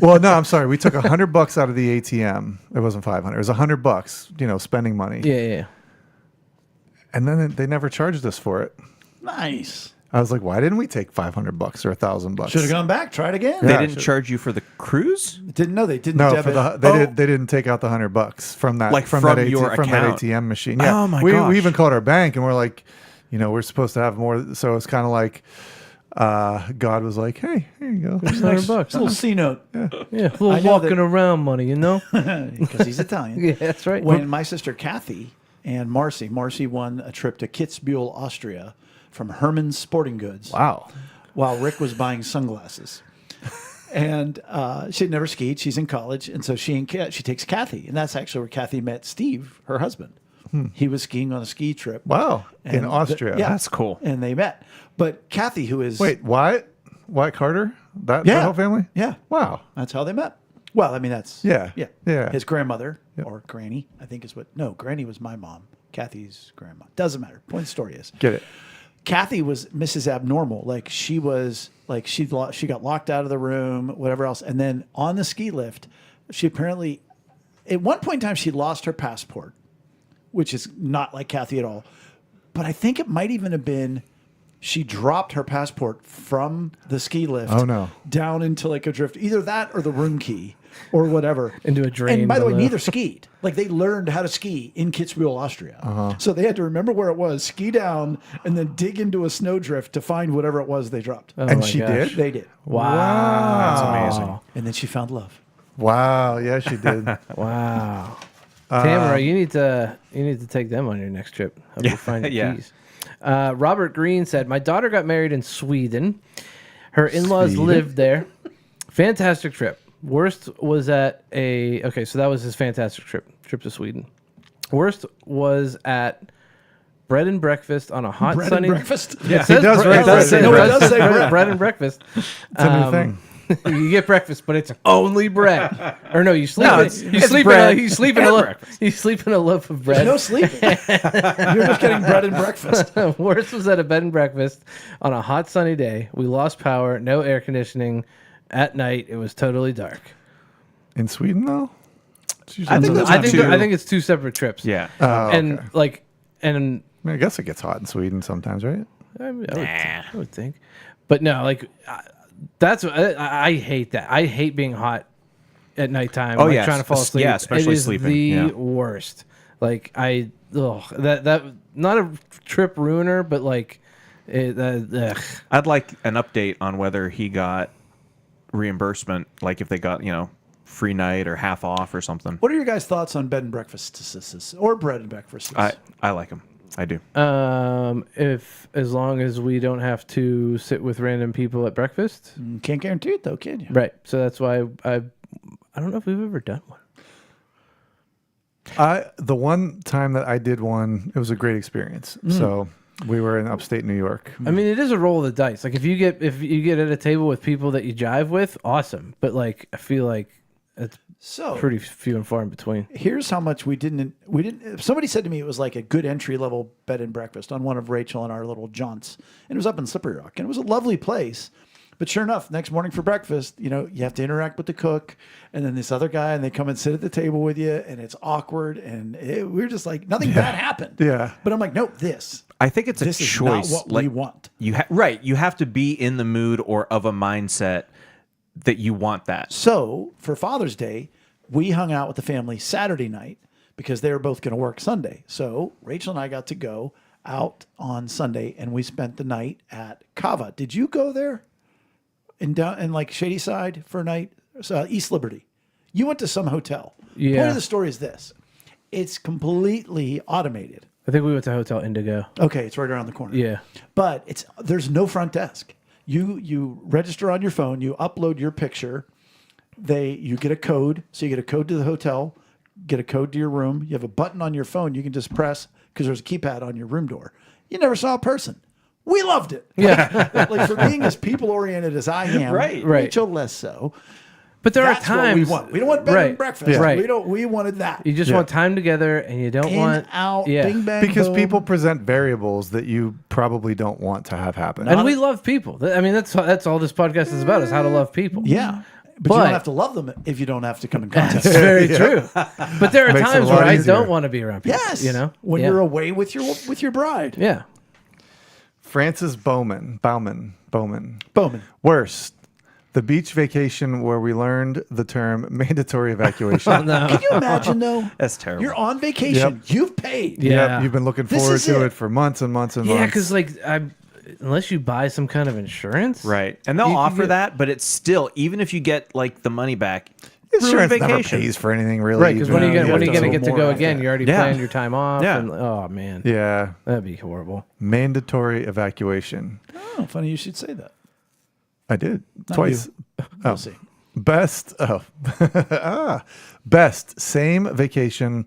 Well, no, I'm sorry. We took $100 out of the ATM. It wasn't 500. It was $100. Spending money. Yeah. And then they never charged us for it. Nice. I was like, why didn't we take $500 or $1,000? Should have gone back. Try it again. They Yeah, didn't charge you for the cruise? Didn't know they didn't No, debit. they didn't take out the $100 from that Like from from that your from that account? ATM machine. Yeah. Oh, my we gosh. even called our bank and we're like, we're supposed to have more. So it's kind of like God was like, hey, here you go. It's $100. It's a little C note Yeah, a I little know walking that- around money, you know? because he's Italian. Yeah, that's right. When my sister Kathy and Marcy won a trip to Kitzbühel, Austria from Herman's Sporting Goods. Wow. While Rick was buying sunglasses. And she'd never skied. She's in college. And so she takes Kathy. And that's actually where Kathy met Steve, her husband. He was skiing on a ski trip. Wow. In And Austria. yeah. That's cool. And they met. But Kathy, who is... Wait, Wyatt Carter? That Yeah. whole family? Yeah. Wow. That's how they met. Well, I mean, that's... Yeah. Yeah. Yeah. His grandmother, or granny, I think is what... No, granny was my mom. Kathy's grandma. Doesn't matter. Point of the story is... Get it. Kathy was Mrs. Abnormal. Like she was like she got locked out of the room, whatever else. And then on the ski lift, she apparently at one point in time she lost her passport, which is not like Kathy at all. But I think it might even have been she dropped her passport from the ski lift Oh, no. down into like a drift. Either that or the room key or whatever. Into a drain And by the way, below. neither skied. Like they learned how to ski in Kitzbühel, Austria. Uh-huh. So they had to remember where it was, ski down, and then dig into a snowdrift to find whatever it was they dropped. Oh And my she gosh. did? They did. Wow. That's amazing. And then she found love. Wow. Yeah, she did. Wow. Tamara, you need to take them on your next trip. Help you find your yeah. keys. Robert Green said, my daughter got married in Sweden. Her in-laws Sweden? lived there. Fantastic trip. Worst was at okay, so that was his fantastic trip to Sweden. Worst was at bread and breakfast on a hot Bread sunny. and breakfast? Yeah, He does write it does bread. say No, it does say bread. bread and breakfast. It's a new thing. You get breakfast, but it's only bread. Or no, you sleep. No, in, it's you sleep bread in. You sleep in a and loaf. breakfast. You sleep in a loaf of bread. There's no sleeping. You're just getting bread and breakfast. Worst was at a bed and breakfast on a hot sunny day. We lost power, no air conditioning. At night, it was totally dark. In Sweden, though? It's usually- I think that's I not think true. I think it's two separate trips. Yeah. And okay. like, and I mean, I guess it gets hot in Sweden sometimes, right? I would think, but no, like that's I hate that. I hate being hot at nighttime. Oh, like, yeah, trying to fall asleep. yeah, especially it is sleeping, The yeah. worst. Like that not a trip ruiner, but like I'd like an update on whether he got reimbursement, like if they got, free night or half off or something. What are your guys' thoughts on bed and breakfasts or bread and breakfast? I like him. I do. If as long as we don't have to sit with random people at breakfast. Can't guarantee it though, can you? Right. So that's why I don't know if we've ever done one. The one time that I did one, it was a great experience. So we were in upstate New York. I mean, it is a roll of the dice. Like if you get at a table with people that you jive with, awesome. But like I feel like it's pretty few and far in between. Here's how much we didn't. Somebody said to me it was like a good entry level bed and breakfast on one of Rachel and our little jaunts, and it was up in Slippery Rock, and it was a lovely place. But sure enough, next morning for breakfast, you have to interact with the cook and then this other guy, and they come and sit at the table with you, and it's awkward, and we're just like nothing bad happened. Yeah. But I'm like, no, this. I think it's a This choice. is not what we want. Right. You have to be in the mood or of a mindset that you want that. So for Father's Day, we hung out with the family Saturday night because they were both going to work Sunday. So Rachel and I got to go out on Sunday, and we spent the night at Cava. Did you go there? In like Shady Side for a night? East Liberty. You went to some hotel. Yeah. Point of the story is this. It's completely automated. I think we went to Hotel Indigo. Okay, it's right around the corner. Yeah. But there's no front desk. You register on your phone, you upload your picture, you get a code. So you get a code to the hotel, get a code to your room. You have a button on your phone you can just press because there's a keypad on your room door. You never saw a person. We loved it. Yeah. Like for being as people oriented as I am, Right. Rachel less so. But there That's are times what we want. We don't want bed Right. and breakfast. Yeah. Right. We wanted that. you just want time together, and you don't In, want out, yeah. bing bang. Because boom. people present variables that you probably don't want to have happen. And we love people. I mean, that's all this podcast is about: is how to love people. Yeah. But you But- don't have to love them if you don't have to come in contact. It's very true. But there are Makes it a times lot where I easier. don't want to be around people. Yes. You know, when Yeah. you're away with your bride. Yeah. Francis Bowman. Bowman. Worst. The beach vacation where we learned the term mandatory evacuation. No. Can you imagine though? That's terrible. You're on vacation. Yep. You've paid. Yeah. Yep, you've been looking This forward is to it. it for months and months and Yeah, months. because like unless you buy some kind of insurance, Right. And they'll You can offer get- that, but it's still, even if you get like the money back, Insurance ruined never vacation. pays for anything really. Right, because when are you have gonna to- get to more go after again? that. You already Yeah. planned your time off. Yeah. And, oh man, Yeah. that'd be horrible. Mandatory evacuation. Oh, funny you should say that. I did Not twice. you. We'll see. Best. Best. Same vacation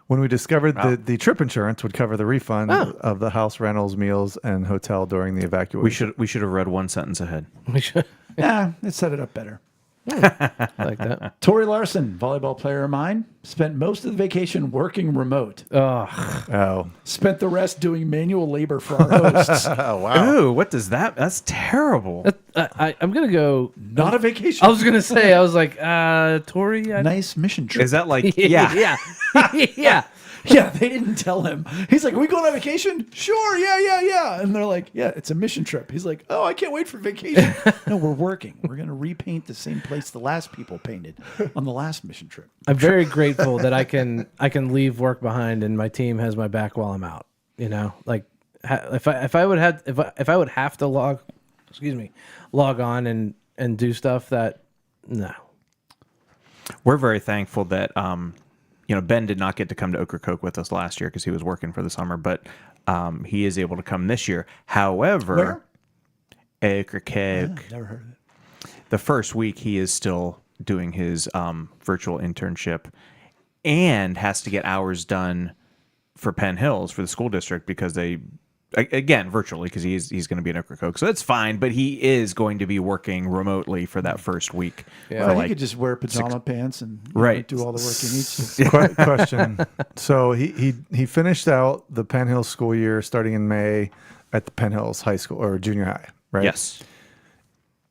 when we discovered that the trip insurance would cover the refund of the house rentals, meals, and hotel during the evacuation. we should have read one sentence ahead. We should Yeah, it set it up better. like that. Tori Larson, volleyball player of mine, spent most of the vacation working remote. Oh, Oh. Spent the rest doing manual labor for our hosts. Oh, wow. Ooh, what does that? That's terrible. I'm gonna go. Not a vacation. I was gonna say. I was like, Tori. Nice mission trip. Is that like, yeah. yeah, yeah. Yeah, they didn't tell him. He's like, "We going on vacation? Sure, yeah." And they're like, "Yeah, it's a mission trip." He's like, "Oh, I can't wait for vacation." No, we're working. We're gonna repaint the same place the last people painted on the last mission trip. I'm very grateful that I can leave work behind and my team has my back while I'm out. You know, like if I would have to log on and do stuff that no. We're very thankful that Ben did not get to come to Ocracoke with us last year because he was working for the summer, but he is able to come this year. However, Ocracoke, Never heard of it. the first week he is still doing his virtual internship and has to get hours done for Penn Hills for the school district because they, again, virtually because he's going to be in Ocracoke. So that's fine, but he is going to be working remotely for that first week. Yeah. Well, he could just wear pajama pants and Right. do all the work he needs to. Question. So he finished out the Penn Hills school year starting in May at the Penn Hills High School or junior high, right? Yes.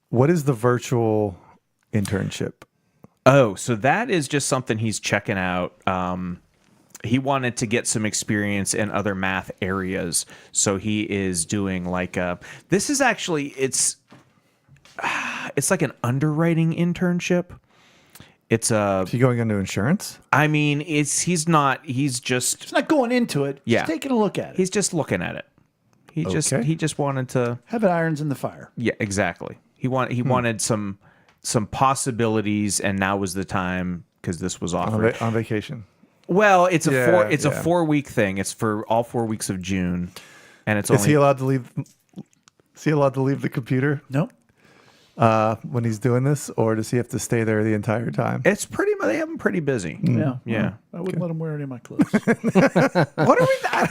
What is the virtual internship? Oh, so that is just something he's checking out. He wanted to get some experience in other math areas, so he is doing like this is actually it's like an underwriting internship. It's Is he going into insurance? I mean, he's not. He's just It's not going into it. Yeah. Just taking a look at it. he's just looking at it. He just wanted to. Having irons in the fire. Yeah, exactly. He wanted some possibilities, and now was the time because this was offered. On vacation. Well, it's a Yeah, a 4-week thing. It's for all 4 weeks of June, and it's Is only he allowed to leave? Is he allowed to leave the computer Nope. when he's doing this, or does he have to stay there the entire time? It's pretty. They have him pretty busy. Yeah. Yeah. I wouldn't let him wear any of my clothes. What are we?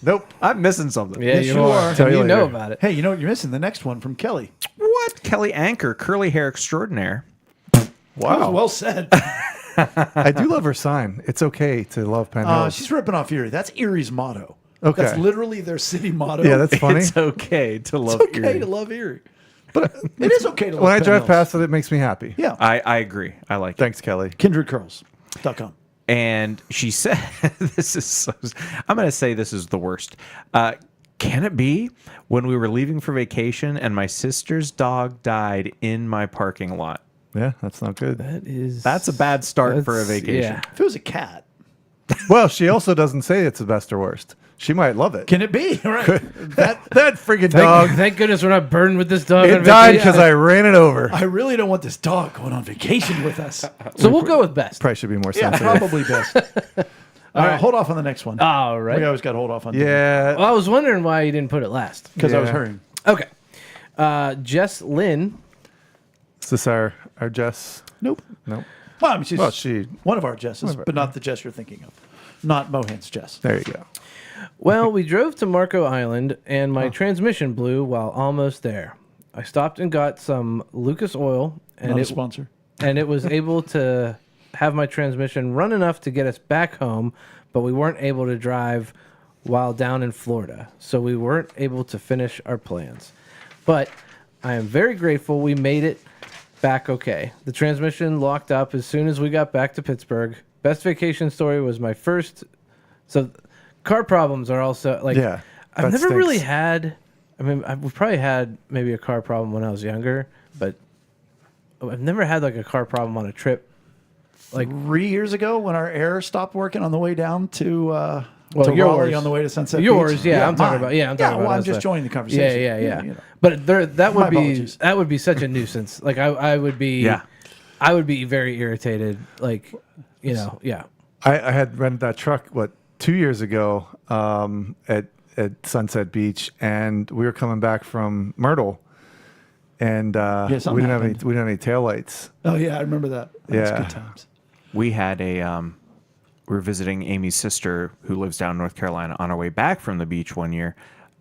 Nope. I'm missing something. Yeah, Yes, you you are. are. Tell you You know later. about it. Hey, you know what you're missing? The next one from Kelly. What? Kelly Anchor, curly hair extraordinaire. That Wow. was well said. I do love her sign. It's okay to love Penn Hills. She's ripping off Erie. That's Erie's motto. Okay. That's literally their city motto. Yeah, that's funny. It's okay to love It's okay Erie. to love Erie. But it is okay to love When I Penn drive Hills. past it, it makes me happy. Yeah. I agree. I like it. Thanks, Kelly. KindredCurls.com. And she said, "This is. So, I'm going to say this is the worst. Can it be when we were leaving for vacation and my sister's dog died in my parking lot? Yeah, that's not good. That's a bad start for a That's- vacation. yeah. If it was a cat, Well, she also doesn't say it's the best or worst. She might love it. can it be? Right. That friggin' dog. Thank goodness we're not burned with this dog. It on died vacation. because I ran it over. I really don't want this dog going on vacation with us. So we'll go with best. Probably should be more Yeah, sensitive. probably best. Hold off on the next one. All right. We always got to hold off on Yeah. Well, I was wondering why you didn't put it last. because I was Yeah. hurrying. Okay. Jess Lynn. Is this our Jess? Nope. Nope. Well, I mean, she's Well, she. one of our Jesses, but not the Jess you're thinking of. Not Mohan's Jess. There you go. Well, we drove to Marco Island and my transmission blew while almost there. I stopped and got some Lucas oil Not and a it sponsor. and it was able to have my transmission run enough to get us back home, but we weren't able to drive while down in Florida. So we weren't able to finish our plans. But I am very grateful we made it back okay. The transmission locked up as soon as we got back to Pittsburgh. Best vacation story was my first. So car problems are also like, Yeah, I've that never really stinks. had, I mean, we've probably had maybe a car problem when I was younger, but I've never had like a car problem on a trip. Like, 3 years ago, when our air stopped working on the way down to Well, Raleigh yours. on the way to Sunset yours, Beach. yeah, I'm talking mine. about, I'm talking about well, I'm us, just but- joining the conversation. Yeah. You know. But that My would be apologies. such a nuisance. Like I would be, Yeah. I would be very irritated. Like, yeah. I had rented that truck 2 years ago at Sunset Beach, and we were coming back from Myrtle, and something we didn't have any taillights. Oh yeah, I remember that. That's Yeah. good times. We had we were visiting Amy's sister who lives down in North Carolina on our way back from the beach one year.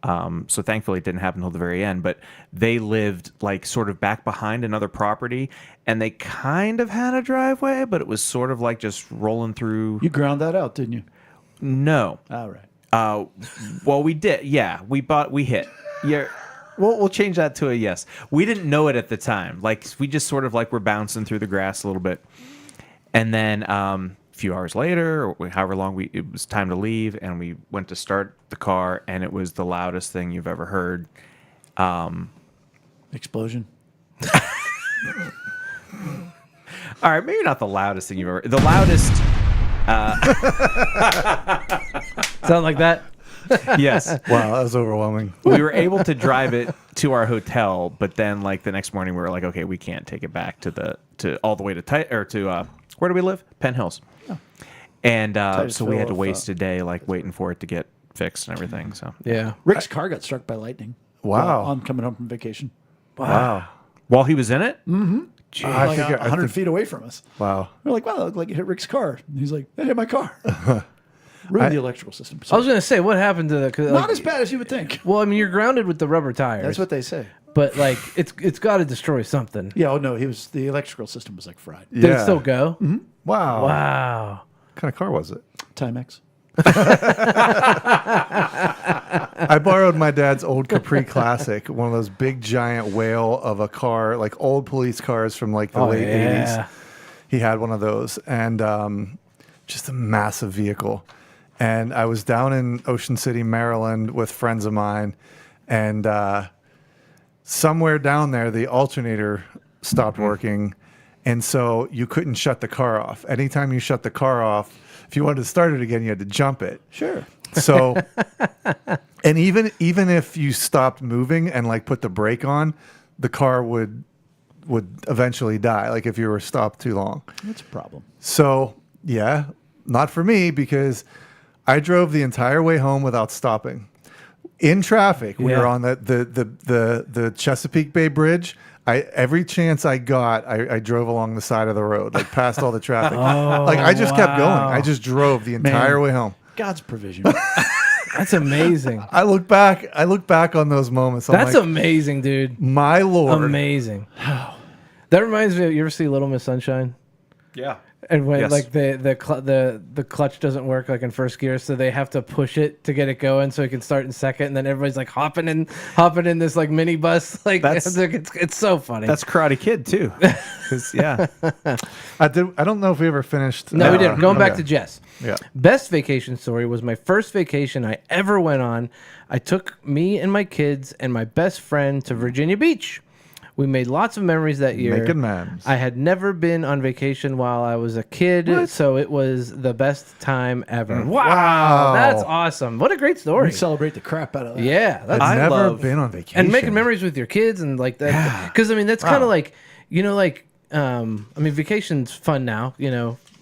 So thankfully it didn't happen until the very end, but they lived like sort of back behind another property and they kind of had a driveway, but it was sort of like just rolling through. You ground that out, didn't you? No. All right. Well, we did. Yeah, we hit. Yeah. We'll change that to a yes. We didn't know it at the time. Like we just sort of like were bouncing through the grass a little bit. And then a few hours later, or however long it was time to leave, and we went to start the car, and it was the loudest thing you've ever heard. Explosion. All right, maybe not the loudest thing you've ever. The loudest. Sound like that? Yes. Wow, that was overwhelming. We were able to drive it to our hotel, but then like the next morning we were like, okay, we can't take it back to all the way to where do we live? Penn Hills. And so we had to Titusville, waste a day like waiting for it to get fixed and everything. So Yeah. Rick's car got struck by lightning. Wow. On coming home from vacation. Wow. while he was in it, I Like think- 100 feet away from us. Wow. We're like, wow, that looked like it hit Rick's car. And he's like, it hit my car. Ruined the electrical system. I was gonna say, what happened to the? 'cause, Not like, as bad as you would think. well, I mean, you're grounded with the rubber tires. That's what they say. But like, it's got to destroy something. Yeah, oh no, the electrical system was like fried. Did it still go? Wow. Wow. What kind of car was it? Timex. I borrowed my dad's old Capri Classic, one of those big giant whale of a car, like old police cars from like the late 80s. He had one of those, and just a massive vehicle. And I was down in Ocean City, Maryland with friends of mine, and somewhere down there, the alternator stopped working. And so you couldn't shut the car off. Anytime you shut the car off, if you wanted to start it again, you had to jump it. Sure. So, and even if you stopped moving and like put the brake on, the car would eventually die. Like if you were stopped too long. That's a problem. So yeah, not for me because I drove the entire way home without stopping. In traffic, we Yeah. were on the Chesapeake Bay Bridge. Every chance I got, I drove along the side of the road, like past all the traffic. Like I just kept going. I just drove the entire way home. God's provision. That's amazing. I look back on those moments. I'm That's like, amazing, dude. my Lord. Amazing. That reminds me of, you ever see Little Miss Sunshine? Yeah. And when Yes. like the clutch doesn't work like in first gear, so they have to push it to get it going so it can start in second, and then everybody's like hopping in this like minibus. Like it's so funny. That's Karate Kid too. 'Cause, yeah. I don't know if we ever finished. No, we didn't. Going back okay. to Jess. Yeah. Best vacation story was my first vacation I ever went on. I took me and my kids and my best friend to Virginia Beach. We made lots of memories that year. Making memes. I had never been on vacation while I was a kid, so it was the best time ever. Wow, that's awesome. What a great story. We celebrate the crap out of that. Yeah, that's I've never love- been on vacation. and making memories with your kids and like that. Because I mean, that's kind of like, I mean, vacation's fun now,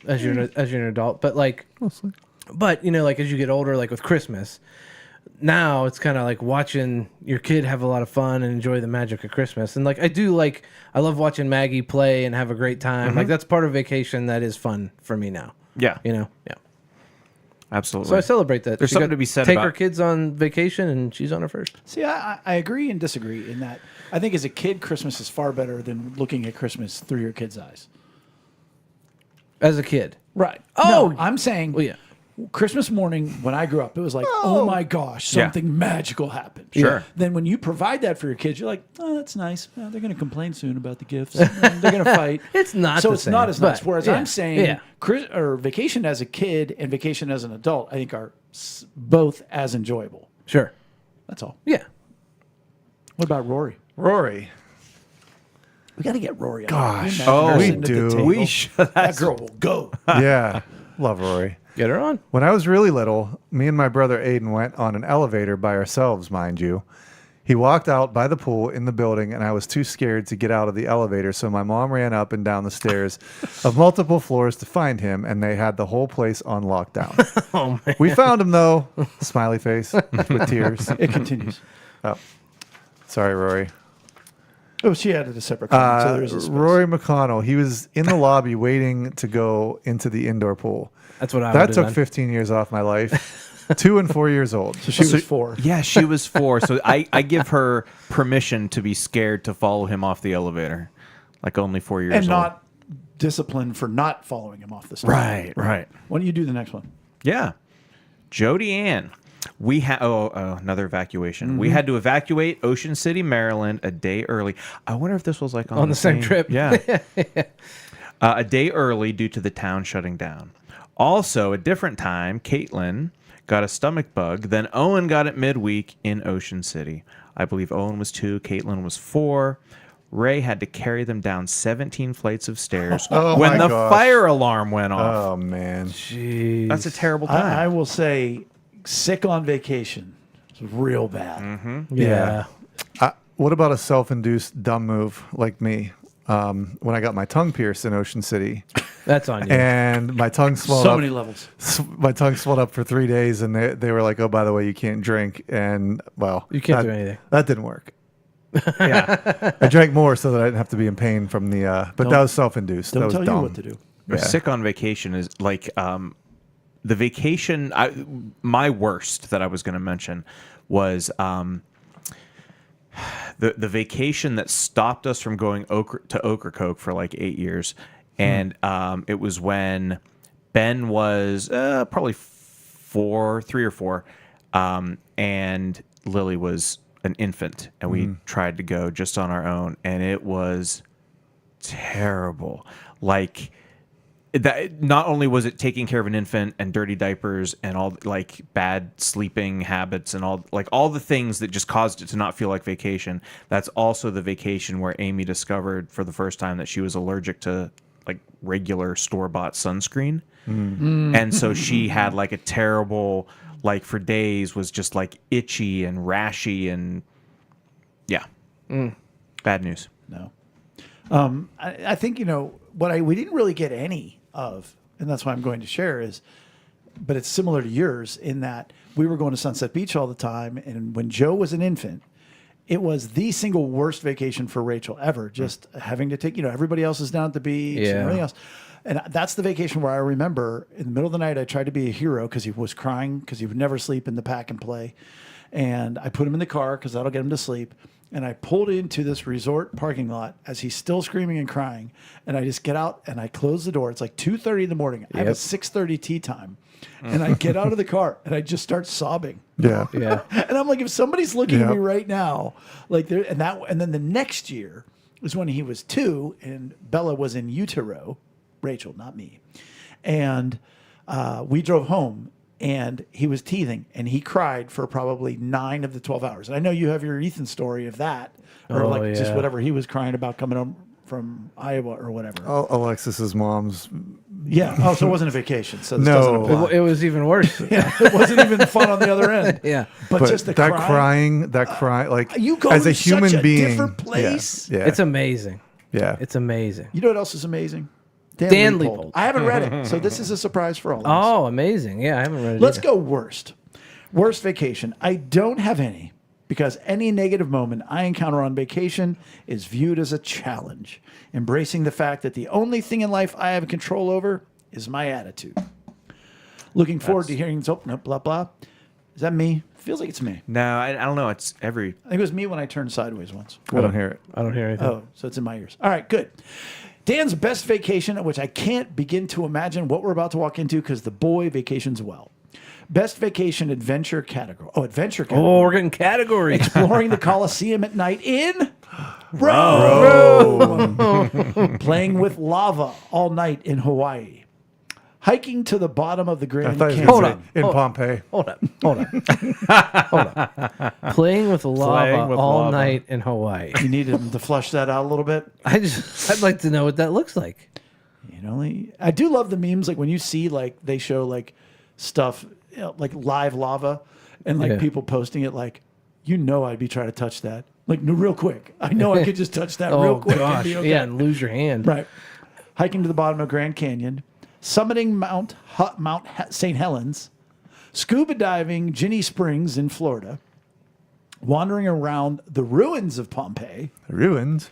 as you're an adult, but like, Mostly. but like as you get older, like with Christmas, now it's kind of like watching your kid have a lot of fun and enjoy the magic of Christmas. And like I love watching Maggie play and have a great time. Like that's part of vacation that is fun for me now. Yeah. Yeah. Absolutely. So I celebrate that. There's She something got to be said Take about- her kids on vacation and she's on her first. See, I agree and disagree in that. I think as a kid, Christmas is far better than looking at Christmas through your kid's eyes. As a kid. Right. Oh! No, I'm saying Well, yeah. Christmas morning when I grew up, it was like, oh my gosh, Yeah. something magical happened. Sure. Then when you provide that for your kids, you're like, oh, that's nice. Well, they're going to complain soon about the gifts. They're going to fight. It's not So the it's same, not as nice. but, Whereas yeah, I'm saying yeah. or vacation as a kid and vacation as an adult, I think are both as enjoyable. Sure. That's all. Yeah. What about Rory? Rory. We got to get Rory. Gosh. Can you imagine her we sitting at the do. table? We should. That girl will go. Yeah. Love Rory. Get her on. When I was really little, me and my brother Aiden went on an elevator by ourselves, mind you. He walked out by the pool in the building, and I was too scared to get out of the elevator, so my mom ran up and down the stairs of multiple floors to find him, and they had the whole place on lockdown. Oh, man. We found him, though. Smiley face with tears. It continues. Oh. Sorry, Rory. Oh, she added a separate comment. So there is a space. Rory McConnell, he was in the lobby waiting to go into the indoor pool. That's what I That would have took done. 15 years off my life. 2 and 4 years old. So she was 4. Yeah, she was 4. So I give her permission to be scared to follow him off the elevator. Like only 4 years And old. not disciplined for not following him off the side. Right. Why don't you do the next one? Yeah. Jody Ann. We had another evacuation. We had to evacuate Ocean City, Maryland, a day early. I wonder if this was like on the same trip. Yeah, a day early due to the town shutting down. Also, a different time, Caitlin got a stomach bug. Then Owen got it midweek in Ocean City. I believe Owen was 2, Caitlin was 4. Ray had to carry them down 17 flights of stairs Oh when my the gosh. fire alarm went off. Oh, man. Jeez. That's a terrible time. I will say sick on vacation. It's real bad. Yeah. What about a self-induced dumb move like me? When I got my tongue pierced in Ocean City, That's on you. and my tongue swelled So up. many levels. My tongue swelled up for 3 days, and they were like, "Oh, by the way, you can't drink." And well, You can't that- do anything. That didn't work. yeah. I drank more so that I didn't have to be in pain from the. But that was self-induced. That Don't was tell dumb. you what to do. Yeah. Sick on vacation is like the vacation. My worst that I was going to mention was the vacation that stopped us from going to Ocracoke for like 8 years, and it was when Ben was probably 3 or 4, and Lily was an infant, and we tried to go just on our own, and it was terrible. Like that, not only was it taking care of an infant and dirty diapers and all like bad sleeping habits and all the things that just caused it to not feel like vacation. That's also the vacation where Amy discovered for the first time that she was allergic to like regular store-bought sunscreen. And so she had like a terrible, like for days was just like itchy and rashy and yeah. Bad news. No. I think, we didn't really get any of and that's why I'm going to share is, but it's similar to yours in that we were going to Sunset Beach all the time. And when Joe was an infant, it was the single worst vacation for Rachel ever. Just having to take, everybody else is down at the beach and everything else. And that's the vacation where I remember in the middle of the night, I tried to be a hero because he was crying because he would never sleep in the pack and play. And I put him in the car because that'll get him to sleep. And I pulled into this resort parking lot as he's still screaming and crying. And I just get out and I close the door. It's like 2:30 in the morning. I have a 6:30 tea time. And I get out of the car and I just start sobbing. Yeah. Yeah. And I'm like, if somebody's looking at me right now, like there, and then the next year was when he was 2 and Bella was in utero, Rachel, not me. And we drove home and he was teething and he cried for probably 9 of the 12 hours. And I know you have your Ethan story of that, or just whatever he was crying about coming home from Iowa or whatever. Alexis's mom's. Yeah. Oh, so it wasn't a vacation. So this doesn't No. apply. It was even worse. Yeah, it wasn't even fun on the other end. Yeah. But just the that crying, crying, like you go as to a human such a being, different place. Yeah. It's amazing. Yeah. It's amazing. You know what else is amazing? Dan Leopold. Leopold. I haven't read it, so this is a surprise for all of us. Oh, amazing. Yeah, I haven't read it. Let's either. go worst. Worst vacation. I don't have any because any negative moment I encounter on vacation is viewed as a challenge, embracing the fact that the only thing in life I have control over is my attitude. Looking forward to hearing, blah, blah. Is that me? Feels like it's me. No, I don't know. It's every. I think it was me when I turned sideways once. I don't hear it. I don't hear anything. Oh, so it's in my ears. All right, good. Dan's best vacation, which I can't begin to imagine what we're about to walk into because the boy vacations well. Best vacation adventure category. Oh, adventure category. Oh, we're getting categories. Exploring the Colosseum at night in Rome. Playing with lava all night in Hawaii. Hiking to the bottom of the I Grand thought you Canyon. were gonna say in Pompeii. Hold up. Playing with lava all lava. night in Hawaii. You needed him to flush that out a little bit. I'd like to know what that looks like. I do love the memes, like when you see like they show like stuff like live lava and like people posting it like, I'd be trying to touch that like real quick. I know I could just touch that real quick. And be okay. Yeah, and lose your hand. Right. Hiking to the bottom of Grand Canyon, summiting Mount St. Helens, scuba diving Ginny Springs in Florida, wandering around the ruins of Pompeii, Ruined.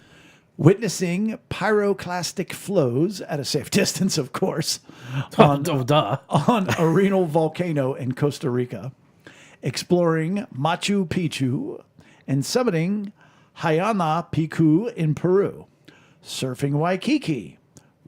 witnessing pyroclastic flows at a safe distance, of course, on a renal volcano in Costa Rica, exploring Machu Picchu, and summiting Hayana Picu in Peru, surfing Waikiki,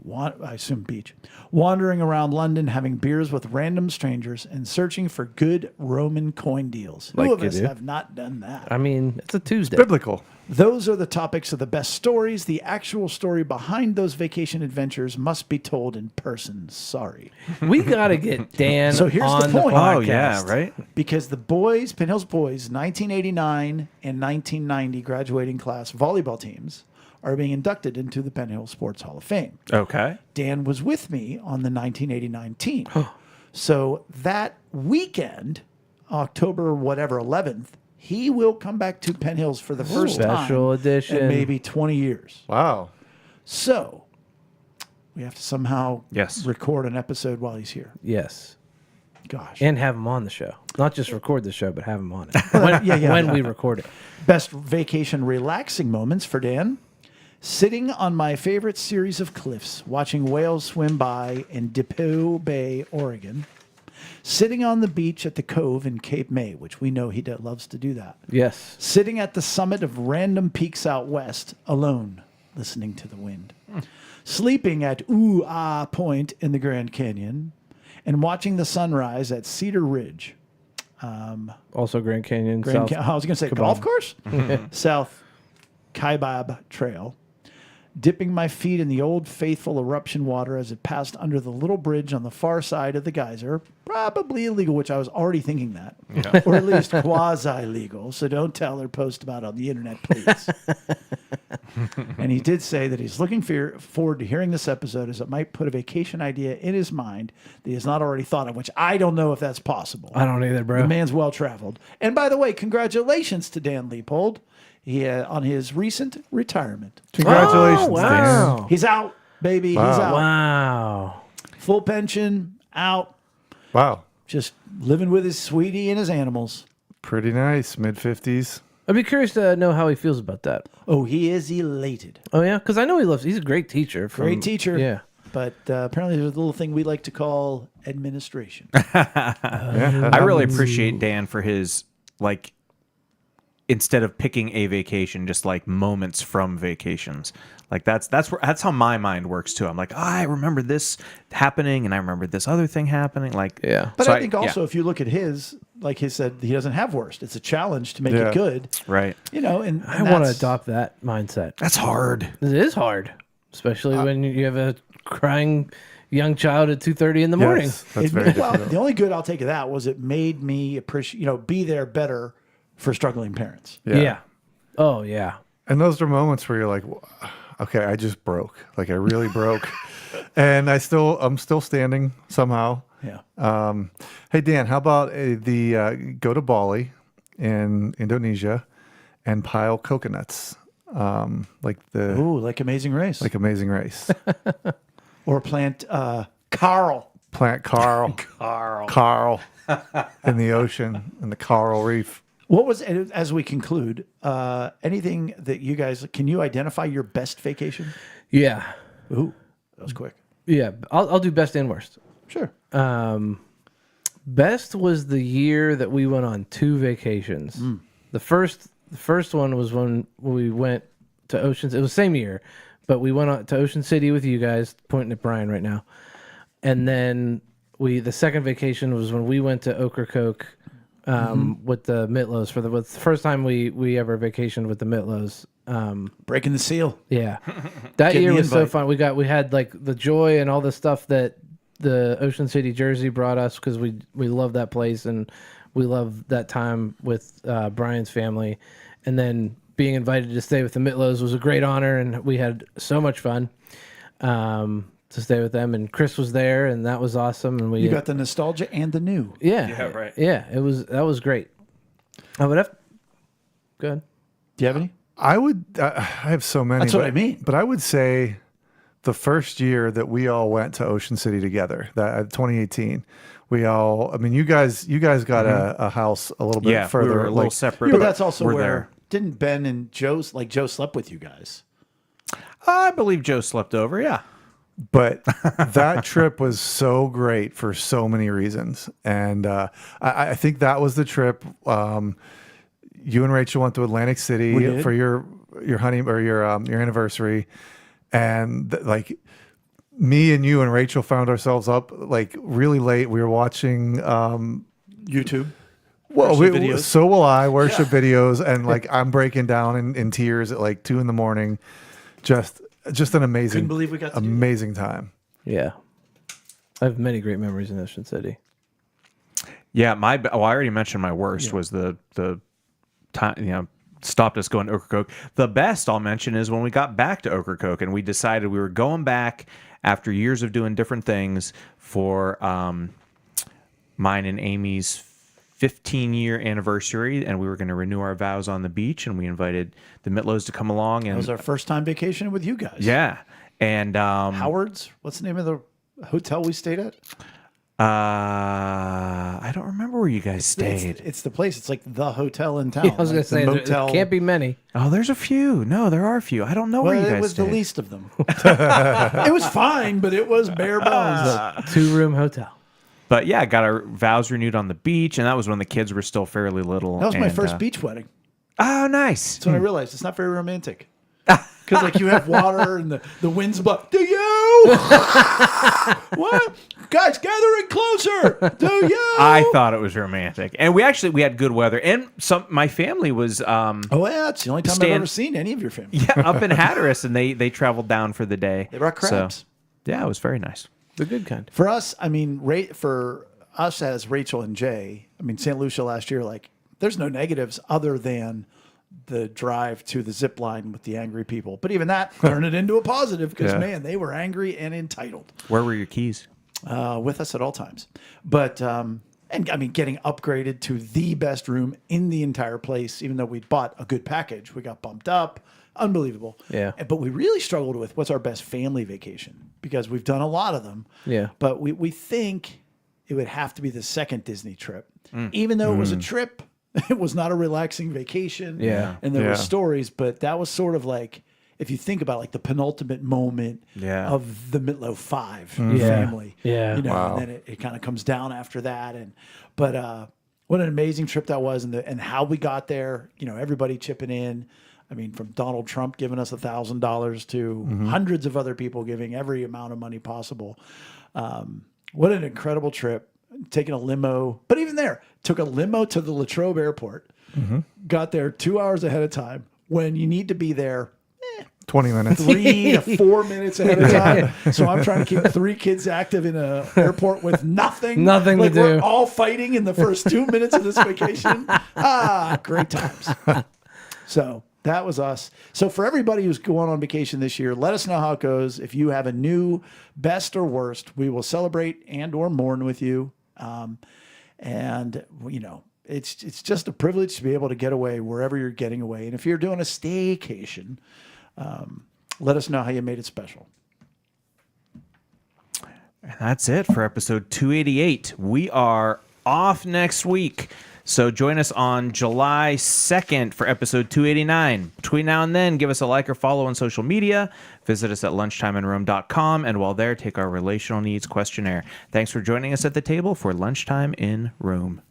I assume beach, wandering around London, having beers with random strangers, and searching for good Roman coin deals. Who of us have not done that? I mean, it's a Tuesday. Biblical. Those are the topics of the best stories. The actual story behind those vacation adventures must be told in person. Sorry. We got to get Dan So here's the on the point. podcast. Oh yeah, right. Because the boys, Penn Hills boys, 1989 and 1990 graduating class volleyball teams are being inducted into the Penn Hills Sports Hall of Fame. Okay. Dan was with me on the 1989 team. So that weekend, October 11th, he will come back to Penn Hills for the first time Special edition. in maybe 20 years. Wow. So we have to somehow Yes. record an episode while he's here. Yes. Gosh. And have him on the show. Not just record the show, but have him on it. When we record it. Best vacation relaxing moments for Dan. Sitting on my favorite series of cliffs, watching whales swim by in Depew Bay, Oregon. Sitting on the beach at the Cove in Cape May, which we know he loves to do that. Yes. Sitting at the summit of random peaks out west, alone, listening to the wind. Sleeping at Ooh Ah Point in the Grand Canyon. And watching the sunrise at Cedar Ridge. Also Grand Canyon. I was South. going to say golf course? South Kaibab Trail. Dipping my feet in the old faithful eruption water as it passed under the little bridge on the far side of the geyser. Probably illegal, which I was already thinking that. Yeah. Or at least quasi-legal. So don't tell or post about it on the internet, please. And he did say that he's looking forward to hearing this episode as it might put a vacation idea in his mind that he has not already thought of, which I don't know if that's possible. I don't either, bro. The man's well-traveled. And by the way, congratulations to Dan Leopold. On his recent retirement. Congratulations, Oh, wow. He's out, baby. Wow. He's out. Wow. full pension, out, Wow. just living with his sweetie and his animals. Pretty nice. Mid-50s. I'd be curious to know how he feels about that. Oh, he is elated. Oh yeah, because I know he loves. He's a great teacher. Great teacher. Yeah. But apparently there's a little thing we like to call administration. I really appreciate Dan for his like instead of picking a vacation, just like moments from vacations. Like that's how my mind works too. I'm like, I remember this happening, and I remember this other thing happening. Like, Yeah. But so I think also if you look at his, like he said, he doesn't have worst. It's a challenge to make Yeah. it good. right. You know, and I want to that's- adopt that mindset. That's hard. It is hard, especially when you have a crying young child at 2:30 in the morning. Yes, that's very well, difficult. the only good I'll take of that was it made me appreciate, be there better for struggling parents. Yeah. Oh yeah. And those are moments where you're like, okay, I just broke. Like I really broke. And I'm still standing somehow. Yeah. Hey, Dan, how about go to Bali in Indonesia and pile coconuts? Like Ooh, like Amazing Race. Amazing Race. Or plant Carl. Plant Carl in the ocean, in the coral reef. What was, as we conclude, anything that you guys, can you identify your best vacation? Yeah. Ooh, that was quick. Yeah. I'll do best and worst. Sure. Best was the year that we went on 2 vacations. The first one was when we went to Ocean. It was the same year, but we went on to Ocean City with you guys, pointing at Brian right now. And then the second vacation was when we went to Ocracoke with the Mitlows for the first time we ever vacationed with the Mitlows. Breaking the seal. Yeah, that Getting year the was so invite. fun. We had like the joy and all the stuff that the Ocean City Jersey brought us because we love that place and we love that time with Brian's family, and then being invited to stay with the Mitlows was a great honor, and we had so much fun to stay with them. And Chris was there, and that was awesome. And we You got the nostalgia and the new. yeah right. yeah that was great. I would have good. Do you have any? I have so many. That's what I mean. But I would say the first year that we all went to Ocean City together, that 2018, you guys got a house a little bit Yeah, further. we were a little like, separate. But that's also we're where, there. didn't Ben and Joe slept with you guys? I believe Joe slept over. Yeah. But that trip was so great for so many reasons. And I think that was the trip. You and Rachel went to Atlantic We City did. for your honey or your anniversary. And like me and you and Rachel found ourselves up like really late. We were watching YouTube. well, Worship videos. so will I worship videos, and like I'm breaking down in tears at like 2 a.m. Just an amazing, Couldn't believe we got to do that. amazing time. Yeah, I have many great memories in Ocean City. Yeah, I already mentioned my worst was the time, stopped us going to Ocracoke. The best I'll mention is when we got back to Ocracoke and we decided we were going back after years of doing different things for mine and Amy's 15-year anniversary, and we were going to renew our vows on the beach, and we invited the Mitlows to come along. And That was our first time vacation with you guys. yeah, and Howard's. What's the name of the hotel we stayed at? I don't remember where you guys stayed. It's the place. It's like the hotel in town. Yeah, I was like gonna the say motel. there can't be many. Oh, there's a few. No, there are a few. I don't know Well, where you it guys was stayed. the least of them. It was fine, but it was bare bones. 2-room hotel. But yeah, got our vows renewed on the beach, and that was when the kids were still fairly little. That was my and, first beach wedding. Oh, nice. That's when I realized it's not very romantic. Because like you have water and the wind's blow. Do you? What? Guys, gathering closer. Do you? I thought it was romantic, and we had good weather, and my family was Oh yeah, it's the only time I've Stan- ever seen any of your family. yeah up in Hatteras, and they traveled down for the day. They brought crabs. So, yeah, it was very nice. The good kind. For us, I mean, for us as Rachel and Jay, I mean, St. Lucia last year, like, there's no negatives other than the drive to the zip line with the angry people. But even that turned it into a positive because, Yeah. man, they were angry and entitled Where were your keys? with us at all times. But And I mean, getting upgraded to the best room in the entire place, even though we bought a good package, we got bumped up. Unbelievable. Yeah. But we really struggled with what's our best family vacation because we've done a lot of them. Yeah. But we think it would have to be the second Disney trip. Even though it was a trip, it was not a relaxing vacation. Yeah. And there were Yeah. stories, but that was sort of like, if you think about like the penultimate moment Yeah. of the Mitlow Five Yeah. family, Yeah. you know, Wow. and then it kind of comes down after that. But what an amazing trip that was, and how we got there. You know, everybody chipping in. I mean, from Donald Trump giving us $1,000 to hundreds of other people giving every amount of money possible. What an incredible trip! Taking a limo, but even there, took a limo to the Latrobe Airport. Got there 2 hours ahead of time when you need to be there 20 minutes. 3 to 4 minutes ahead of time. So I'm trying to keep 3 kids active in an airport with nothing. Nothing to like we're do. all fighting in the first 2 minutes of this vacation. Great times. So that was us. So for everybody who's going on vacation this year, let us know how it goes. If you have a new best or worst, we will celebrate and or mourn with you. And you know, it's just a privilege to be able to get away wherever you're getting away. And if you're doing a staycation, let us know how you made it special. And that's it for episode 288. We are off next week. So join us on July 2nd for episode 289. Between now and then, give us a like or follow on social media. Visit us at lunchtimeinrome.com. And while there, take our relational needs questionnaire. Thanks for joining us at the table for Lunchtime in Rome.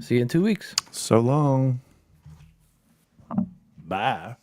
See you in 2 weeks. So long. Bye.